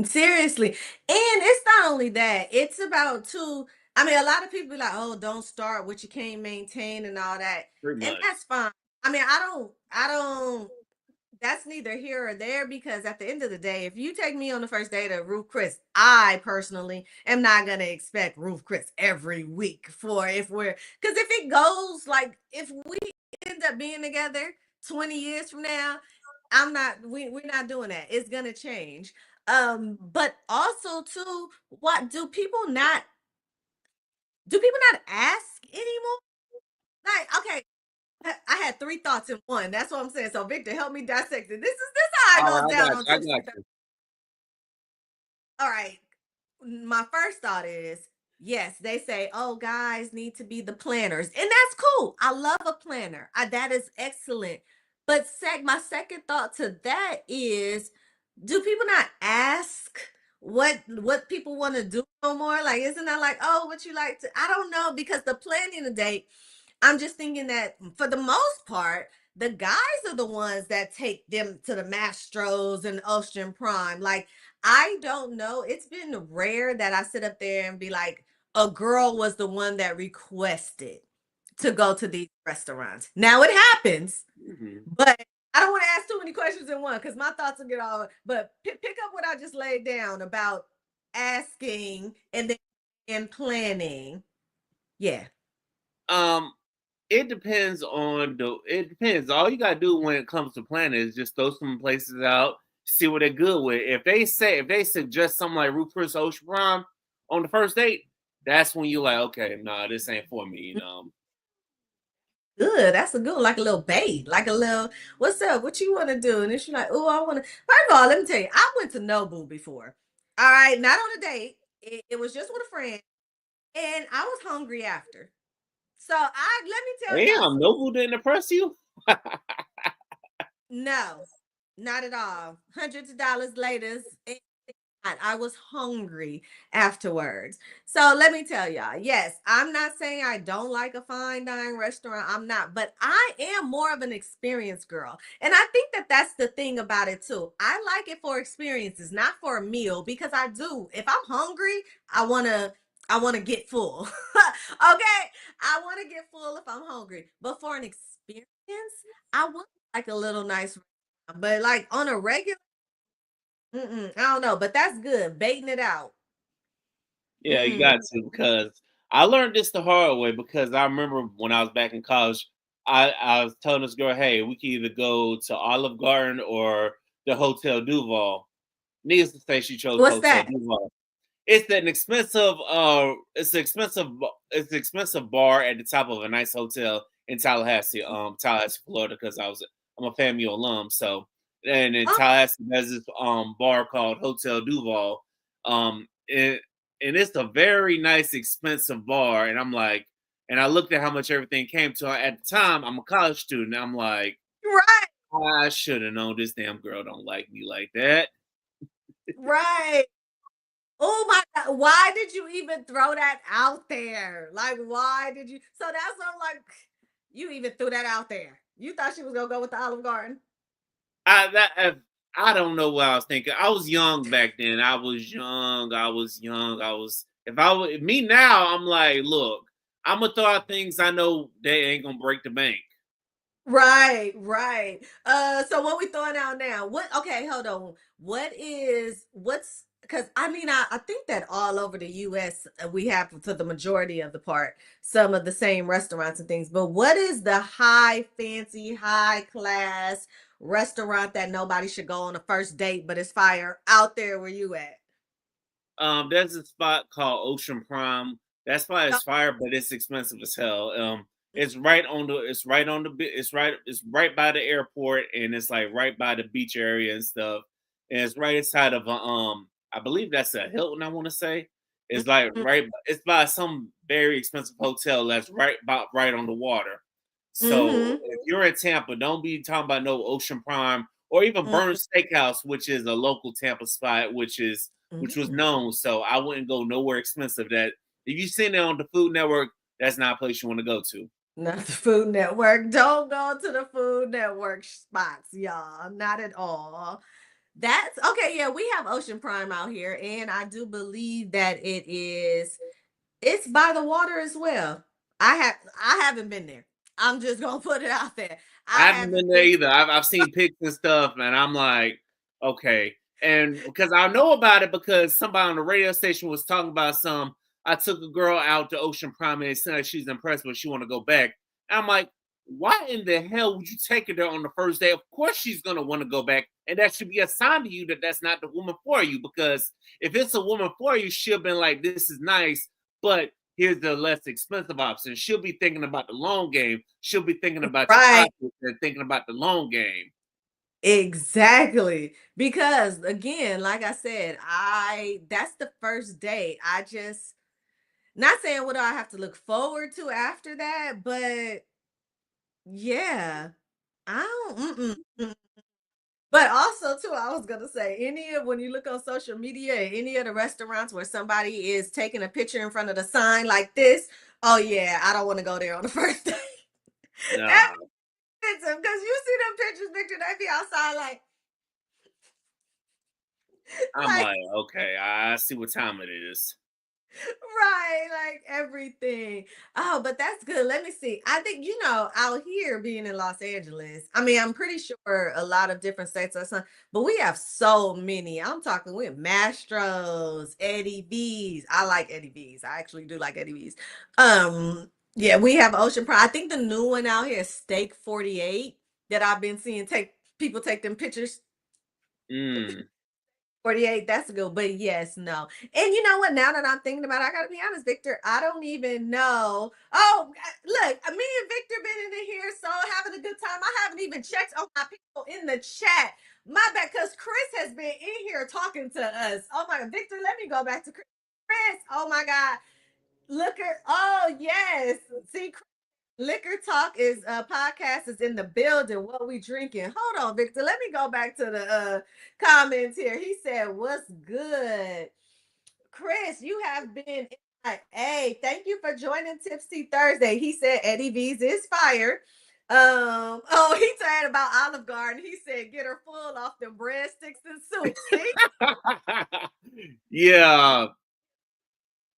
Seriously. And it's not only that, it's about too. I mean, a lot of people be like, oh, don't start what you can't maintain and all that. Pretty And much. that's fine. I mean, I don't that's neither here or there because at the end of the day, if you take me on the first date of Ruth Chris, I personally am not gonna expect Ruth Chris every week for if we're because if it goes like if we end up being together 20 years from now, we're not doing that. It's gonna change. But also too, what do people not ask anymore? Like, okay, I had three thoughts in one. That's what I'm saying. So Victor, help me dissect it. This how it All goes right, I down got on you. I tips. got you. All right. My first thought is yes, they say, oh, guys need to be the planners. And that's cool. I love a planner. That is excellent. But my second thought to that is do people not ask what people want to do no more? Like, isn't that like, oh, what you like to? I don't know because the planning a date I'm just thinking that for the most part, the guys are the ones that take them to the Mastros and Ocean Prime. Like, I don't know. It's been rare that I sit up there and be like, a girl was the one that requested to go to these restaurants. Now it happens, Mhm. but I don't want to ask too many questions in one because my thoughts will get all. But pick up what I just laid down about asking and then and planning. Yeah. Um, it depends on the. It depends. All you gotta do when it comes to planning is just throw some places out, see what they're good with. If they suggest something like Ruth Chris Ocean Prime on the first date, that's when you like, okay, nah, this ain't for me. Good. That's a good one, like a little bait, like a little, what's up? What you want to do? And then she's like, oh, I want to. First of all, let me tell you, I went to Nobu before. All right, not on a date. It was just with a friend, and I was hungry after. So let me tell y'all, Damn, Noble didn't impress you. no, not at all. Hundreds of dollars later, I was hungry afterwards. So let me tell y'all, yes, I'm not saying I don't like a fine dining restaurant. I'm not, but I am more of an experience girl. And I think that that's the thing about it too. I like it for experiences, not for a meal, because I do. If I'm hungry, I want to get full. Okay? I want to get full if I'm hungry. But for an experience, I want like a little nice, but like on a regular I don't know, but that's good. Baiting it out. Yeah, you Mm. got to because I learned this the hard way because I remember when I was back in college, I was telling this girl, "Hey, we can either go to Olive Garden or the Hotel Duval." Needless to say, she chose What's Hotel that? Duval. It's an expensive bar at the top of a nice hotel in Tallahassee, Tallahassee, Florida, because I'm a FAMU alum. So, and in Oh, Tallahassee there's this bar called Hotel Duval. And, and it's a very nice, expensive bar. And I'm like, and I looked at how much everything came to at the time. I'm a college student. I'm like, right, I should have known this damn girl don't like me like that. right. Oh my God. Why did you even throw that out there? Like, why did you? So that's what I'm like, you even threw that out there. You thought she was gonna go with the Olive Garden? I that I don't know what I was thinking. I was young back then. I was young. I was young. I was if I was me now, I'm like, look, I'm gonna throw out things I know they ain't gonna break the bank. Right, right. So what we throwing out now? What okay, hold on. What's because I mean I think that all over the US we have for the majority of the part some of the same restaurants and things, but what is the high fancy, high class restaurant that nobody should go on a first date, but it's fire out there where you at? There's a spot called Ocean Prime. That spot Oh, is fire, but it's expensive as hell. It's right by the airport, and it's like right by the beach area and stuff. And it's right inside of I believe that's a Hilton. I want to say it's like mhm, it's by some very expensive hotel that's right on the water. So mhm, if you're in Tampa, don't be talking about no Ocean Prime or even mhm, Burns Steakhouse, which is a local Tampa spot, which was mhm. known. So I wouldn't go nowhere expensive. That if you seen it on the Food Network, that's not a place you want to go to. Not the Food Network. Don't go to the Food Network spots, y'all. Not at all. That's okay. Yeah, we have Ocean Prime out here, and I do believe that it's by the water as well. I haven't been there. I'm just gonna put it out there. I I haven't haven't been there been. either. I've seen pics and stuff, and I'm like, okay. And because I know about it because somebody on the radio station was talking about some. I took a girl out to Ocean Prime and it said she's impressed, but she want to go back. And I'm like, why in the hell would you take her there on the first day? Of course she's gonna want to go back, and that should be a sign to you that that's not the woman for you. Because if it's a woman for you, she'll been like, this is nice, but here's the less expensive option. She'll be thinking about the long game. She'll be thinking about your Right. pockets and thinking about the long game. Exactly. Because again, like I said, I that's the first date. I just not saying what do I have to look forward to after that, but yeah. I don't But also too, I was gonna say, any of when you look on social media, any of the restaurants where somebody is taking a picture in front of the sign like this, oh yeah, I don't want to go there on the first day. That Nah, fits them because you see them pictures, Victor. They be outside I'm like like, okay, I see what time it is. right, like everything. Oh, but that's good. Let me see. I think, out here being in Los Angeles, I mean, I'm pretty sure a lot of different states are some, but we have so many. I'm talking we have Mastros, Eddie V's. I like Eddie V's. I actually do like Eddie V's. Yeah, we have Ocean Pride. I think the new one out here is Steak 48 that I've been seeing take people take them pictures. Mm. 48, that's good. But yes, no. And you know what? Now that I'm thinking about it, I gotta be honest, Victor, I don't even know. Oh, look, me and Victor been in here, so having a good time. I haven't even checked on my people in the chat. My bad, because Chris has been in here talking to us. Oh my God, Victor, let me go back to Chris. Chris, oh my God. Look at, oh yes. See, Liquor Talk is podcast is in the building. What we drinking? Hold on, Victor. Let me go back to the comments here. He said, "What's good, Chris? You have been. Hey, thank you for joining Tipsy Thursday." He said, "Eddie V's is fire." Oh, he said about Olive Garden. He said, "Get her full off them breadsticks and soup." See, Yeah,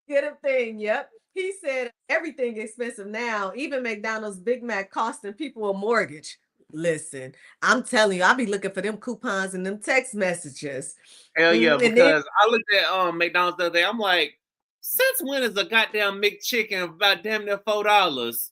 get a thing. Yep. He said everything expensive now, even McDonald's Big Mac costing people a mortgage. Listen, I'm telling you, I'll be looking for them coupons and them text messages. hell yeah, And then because I looked at McDonald's the other day. I'm like, Since when is a goddamn McChicken about damn near $4?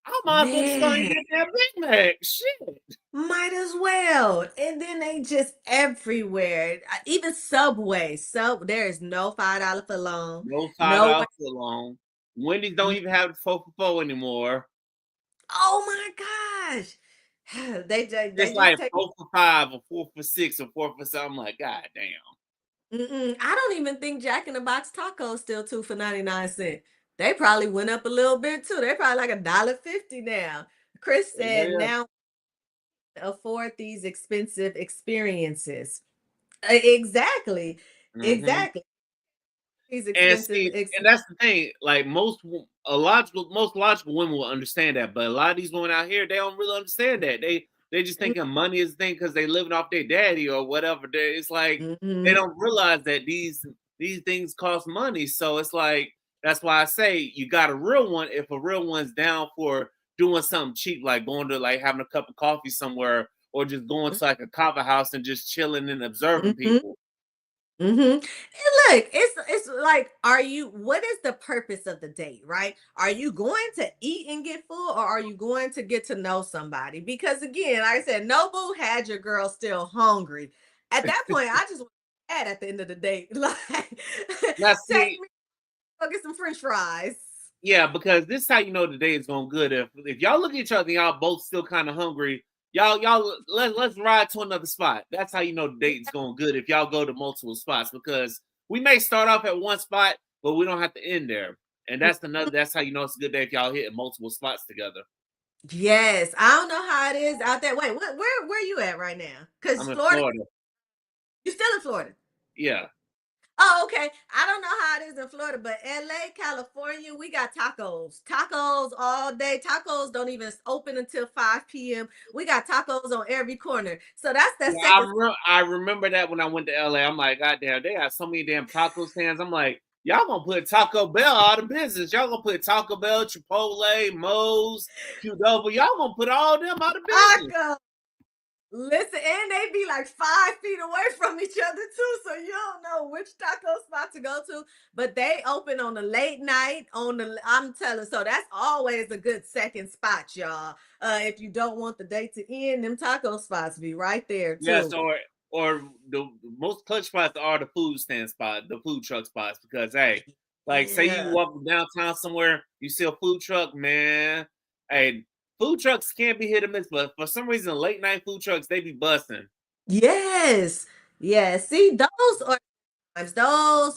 I might as well just go and Man, get that Big Mac. Shit. might as well. And then they just everywhere. Even Subway. There is no $5 for long. No No way. $5 for long. Wendy's don't even have the 4 for 4 anymore. Oh my gosh. They It's just like take. 4 for 5 or 4 for 6 or 4 for 7. I'm like, God damn. I don't even think Jack in the Box tacos still 2 for 99 cents. They probably went up a little bit too. They probably like $1.50 now. Chris said Yeah. now afford these expensive experiences. Exactly. Mm-hmm. Exactly. These And expensive see, and that's the thing. Like most logical women will understand that, but a lot of these women out here, they don't really understand that. They just thinking money is the thing because they living off their daddy or whatever. It's like they mm-hmm. don't realize that these things cost money. So it's like that's why I say you got a real one if a real one's down for doing something cheap, like going to like having a cup of coffee somewhere or just going to like a coffee house and just chilling and observing Mm-hmm. people. Mm-hmm. And look, it's like, what is the purpose of the date, right? Are you going to eat and get full, or are you going to get to know somebody? Because again, like I said, Nobu had your girl still hungry. At that point, I just want to add at the end of the day, like Now take see, me go get some French fries. yeah, because this is how you know the day is going good. If y'all look at each other, and y'all both still kind of hungry. Y'all let's ride to another spot. That's how you know the date is going good. If y'all go to multiple spots, because we may start off at one spot, but we don't have to end there. And that's how you know it's a good day if y'all hit multiple spots together. Yes, I don't know how it is out there. Wait, where you at right now? Because I'm in Florida, Florida. you still in Florida. Yeah. Oh, okay. I don't know how it is in Florida, but LA, California, we got tacos. Tacos all day. Tacos don't even open until 5 p.m. We got tacos on every corner. So that's that Yeah, second. I remember that when I went to LA. I'm like, God damn, they have so many damn taco stands. I'm like, y'all gonna put Taco Bell out of business. Y'all gonna put Taco Bell, Chipotle, Moe's, QW. Y'all gonna put all them out of business. Tacos. Listen, and they be like 5 feet away from each other too, so you don't know which taco spot to go to. But they open on the late night. I'm telling, so that's always a good second spot, y'all. If you don't want the day to end, them taco spots be right there Yes, too. or the most clutch spots are the food stand spot, the food truck spots. Because hey, like say you Yeah. walk downtown somewhere, you see a food truck, man. Hey, food trucks can't be hit or miss, but for some reason, late night food trucks they be busting. Yes. Yes. See, those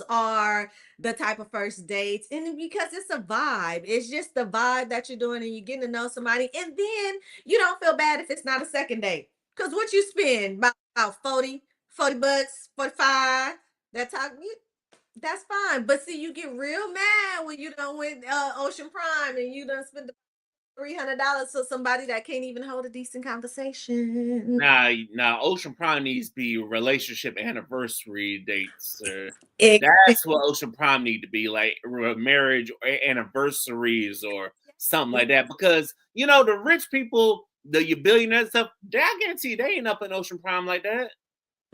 are the type of first dates. And because it's a vibe, it's just the vibe that you're doing and you're getting to know somebody. And then you don't feel bad if it's not a second date. Because what you spend about 40 bucks, 45, that talk that's fine. But see, you get real mad when you done with Ocean Prime and you done spent $300 for somebody that can't even hold a decent conversation. Now, Ocean Prime needs to be relationship anniversary dates. Exactly. That's what Ocean Prime need to be like marriage or anniversaries or something like that. Because you know the rich people, the billionaires stuff, I guarantee they ain't up in Ocean Prime like that.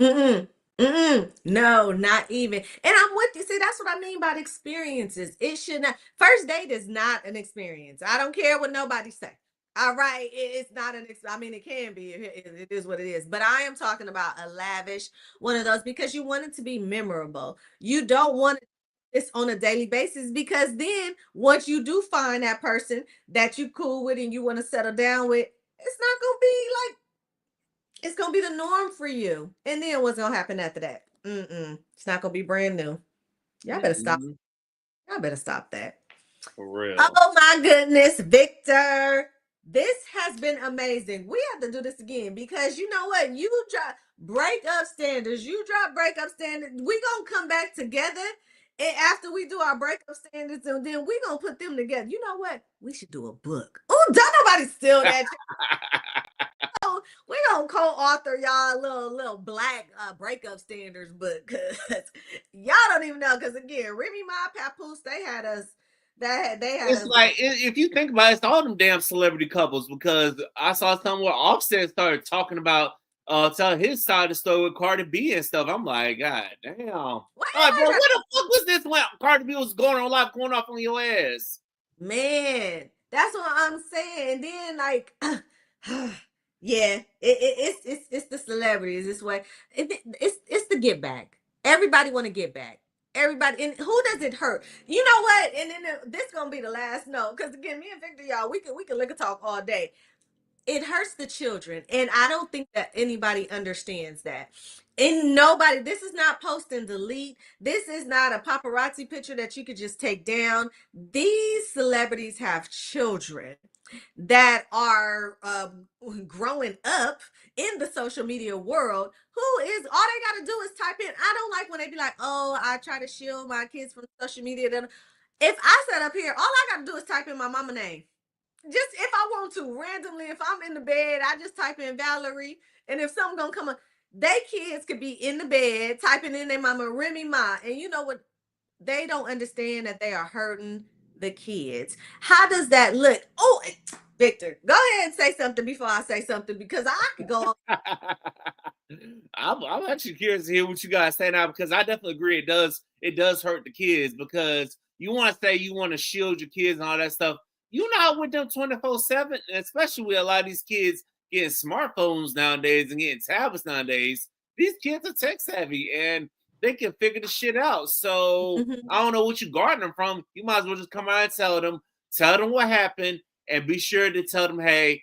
Mm-mm. Mm-mm. No, not even. And I'm with you. See, that's what I mean by the experiences. It should not. First date is not an experience. I don't care what nobody say. All right, it's not I mean, it can be. It is what it is. But I am talking about a lavish one of those because you want it to be memorable. You don't want this on a daily basis because then once you do find that person that you cool with and you want to settle down with, it's not gonna be like it's gonna be the norm for you. And then what's gonna happen after that? Mm-mm. It's not gonna be brand new. Y'all better stop. Mm-mm, Y'all better stop that. for real. Oh my goodness, Victor. This has been amazing. We have to do this again because you know what? You drop breakup standards. You drop breakup standards. We gonna come back together. And after we do our breakup standards, and then we gonna put them together. You know what? We should do a book. Oh, don't nobody steal that. We gonna co-author y'all a little black breakup standards book because y'all don't even know. Because again, Remy Ma Papoose, they had It's us like if you think about it, it's all them damn celebrity couples because I saw somewhere Offset started talking about tell his side of the story with Cardi B and stuff. I'm like, God damn. I'm Wait, like, bro, wait, what the fuck was this when Cardi B was going on live, going off on your ass? man, that's what I'm saying. And then like, yeah, it's the celebrities. This way, it's the get back. Everybody want to get back. Everybody, and who does it hurt? You know what? And then this gonna be the last note, because again, me and Victor, y'all, we can look and talk all day. It hurts the children, and I don't think that anybody understands that. And nobody, this is not post and delete, this is not a paparazzi picture that you could just take down. These celebrities have children that are growing up in the social media world, who is, all they got to do is type in. I don't like when they be like, oh, I try to shield my kids from social media. If I set up here, all I got to do is type in my mama name. Just if I want to randomly, if I'm in the bed, I just type in Valerie, and if something gonna come up, they kids could be in the bed typing in their mama Remy Ma, and you know what? They don't understand that they are hurting the kids. How does that look? Oh, Victor, go ahead and say something before I say something, because I could go on. I'm actually curious to hear what you guys say now, because I definitely agree it does hurt the kids, because you want to say you want to shield your kids and all that stuff. You not with them 24/7, especially with a lot of these kids getting smartphones nowadays and getting tablets nowadays. These kids are tech savvy and they can figure the shit out. So Mhm. I don't know what you guarding them from. You might as well just come out and tell them what happened, and be sure to tell them, hey,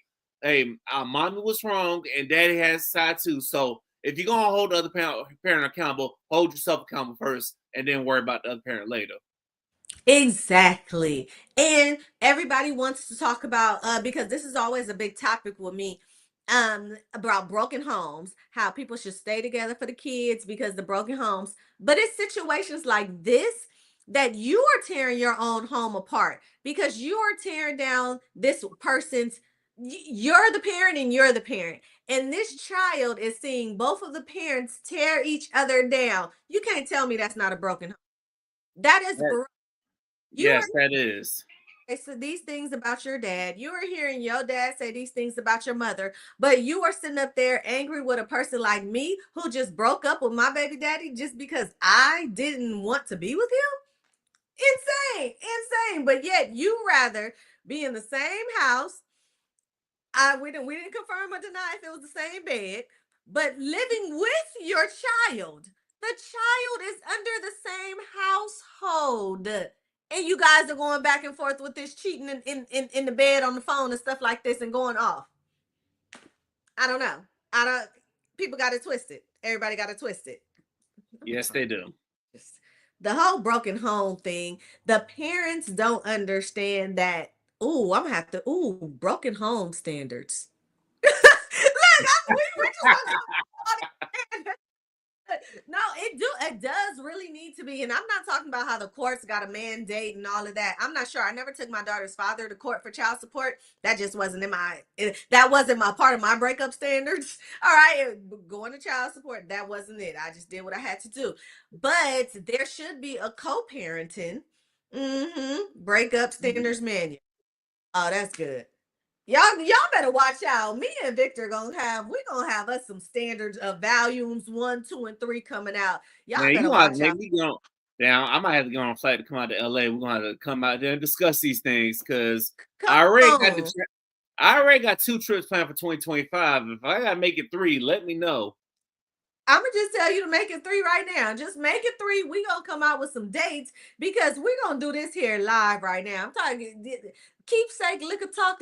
mommy was wrong and daddy has a side too. So if you're gonna hold the other parent accountable, hold yourself accountable first, and then worry about the other parent later. Exactly. And everybody wants to talk about because this is always a big topic with me, about broken homes, how people should stay together for the kids because the broken homes. But it's situations like this that you are tearing your own home apart because you are tearing down this person's, you're the parent and you're the parent. And this child is seeing both of the parents tear each other down. You can't tell me that's not a broken home. That is That, you yes, are that is. said these things about your dad. You are hearing your dad say these things about your mother, but you are sitting up there angry with a person like me who just broke up with my baby daddy just because I didn't want to be with him. Insane, insane. But yet you rather be in the same house. We didn't confirm or deny if it was the same bed, but living with your child. The child is under the same household. And you guys are going back and forth with this cheating in the bed on the phone and stuff like this and going off. I don't know. I don't People got it twisted. Everybody got it twisted. Let me Yes, find they do. this. The whole broken home thing. The parents don't understand that. Ooh, I'm gonna have to. Ooh, broken home standards. Look, we just gonna keep no, it does really need to be. And I'm not talking about how the courts got a mandate and all of that. I'm not sure. I never took my daughter's father to court for child support. That just wasn't that wasn't my part of my breakup standards. All right. Going to child support, that wasn't it. I just did what I had to do. But there should be a co-parenting breakup standards manual. Oh, that's good. Y'all better watch out. Me and Victor we gonna have us some standards of volumes 1, 2, and 3 coming out. Y'all Man, you better gonna have to watch make out. me go down. I might have to go on a flight to come out to LA. We're gonna have to come out there and discuss these things, because Come I already got on. I already got 2 trips planned for 2025. If I gotta make it 3, let me know. I'm gonna just tell you to make it 3 right now. Just make it 3. We gonna come out with some dates because we're gonna do this here live right now. I'm talking keepsake, liquor talk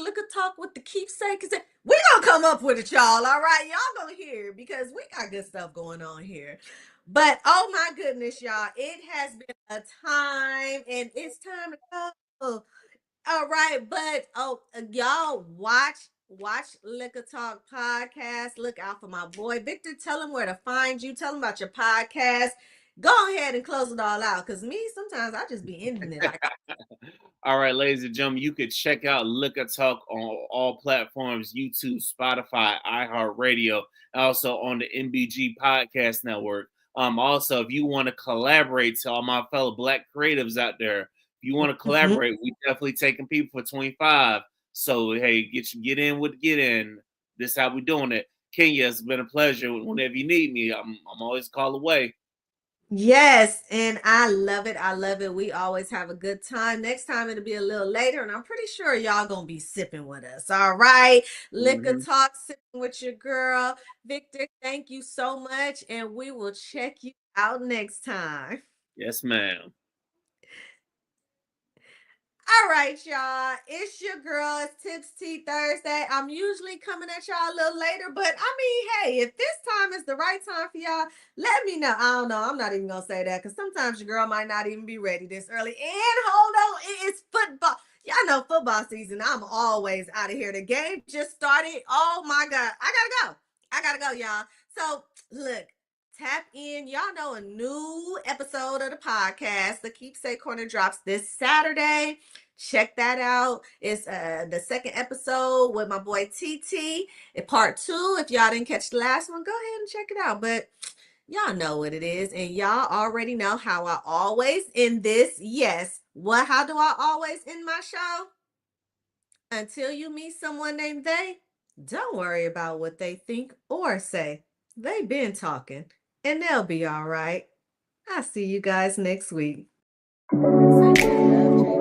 with the keepsake. We gonna come up with it, y'all. All right, y'all gonna hear because we got good stuff going on here. But oh my goodness, y'all, it has been a time, and it's time to go. All right, but y'all watch Liquor Talk podcast. Look out for my boy Victor. Tell him where to find you. Tell him about your podcast. Go ahead and close it all out, cause me sometimes I just be ending it like, All right, ladies and gentlemen, you could check out Liquor Talk on all platforms: YouTube, Spotify, iHeartRadio, also on the NBG Podcast Network. Also, if you want to collaborate, to all my fellow Black creatives out there, if you want to Mhm. collaborate, we definitely taking people for 25. So hey, get in with get in. This how we doing it. Kenya, it's been a pleasure. Whenever you need me, I'm always a call away. Yes, and I love it. I love it. We always have a good time. Next time it'll be a little later, and I'm pretty sure y'all gonna be sipping with us. All right. Liquor Hmm. talk, sipping with your girl. Victor, thank you so much. And we will check you out next time. Yes, ma'am. All right, y'all. It's your girl. It's Tips Tea Thursday. I'm usually coming at y'all a little later, but I mean, hey, if this time is the right time for y'all, let me know. I don't know. I'm not even gonna say that because sometimes your girl might not even be ready this early. And hold on, it is football. Y'all know football season. I'm always out of here. The game just started. Oh my God. I gotta go. I gotta go, y'all. So look, tap in. Y'all know a new episode of the podcast, the Keepsake Korner, drops this Saturday. Check that out. It's the second episode with my boy TT. In part two, if y'all didn't catch the last one, go ahead and check it out. But y'all know what it is, and y'all already know how I always end this. Yes. What? How do I always end my show? Until you meet someone named they, don't worry about what they think or say. They been talking, and they'll be all right. I'll see you guys next week. Say they love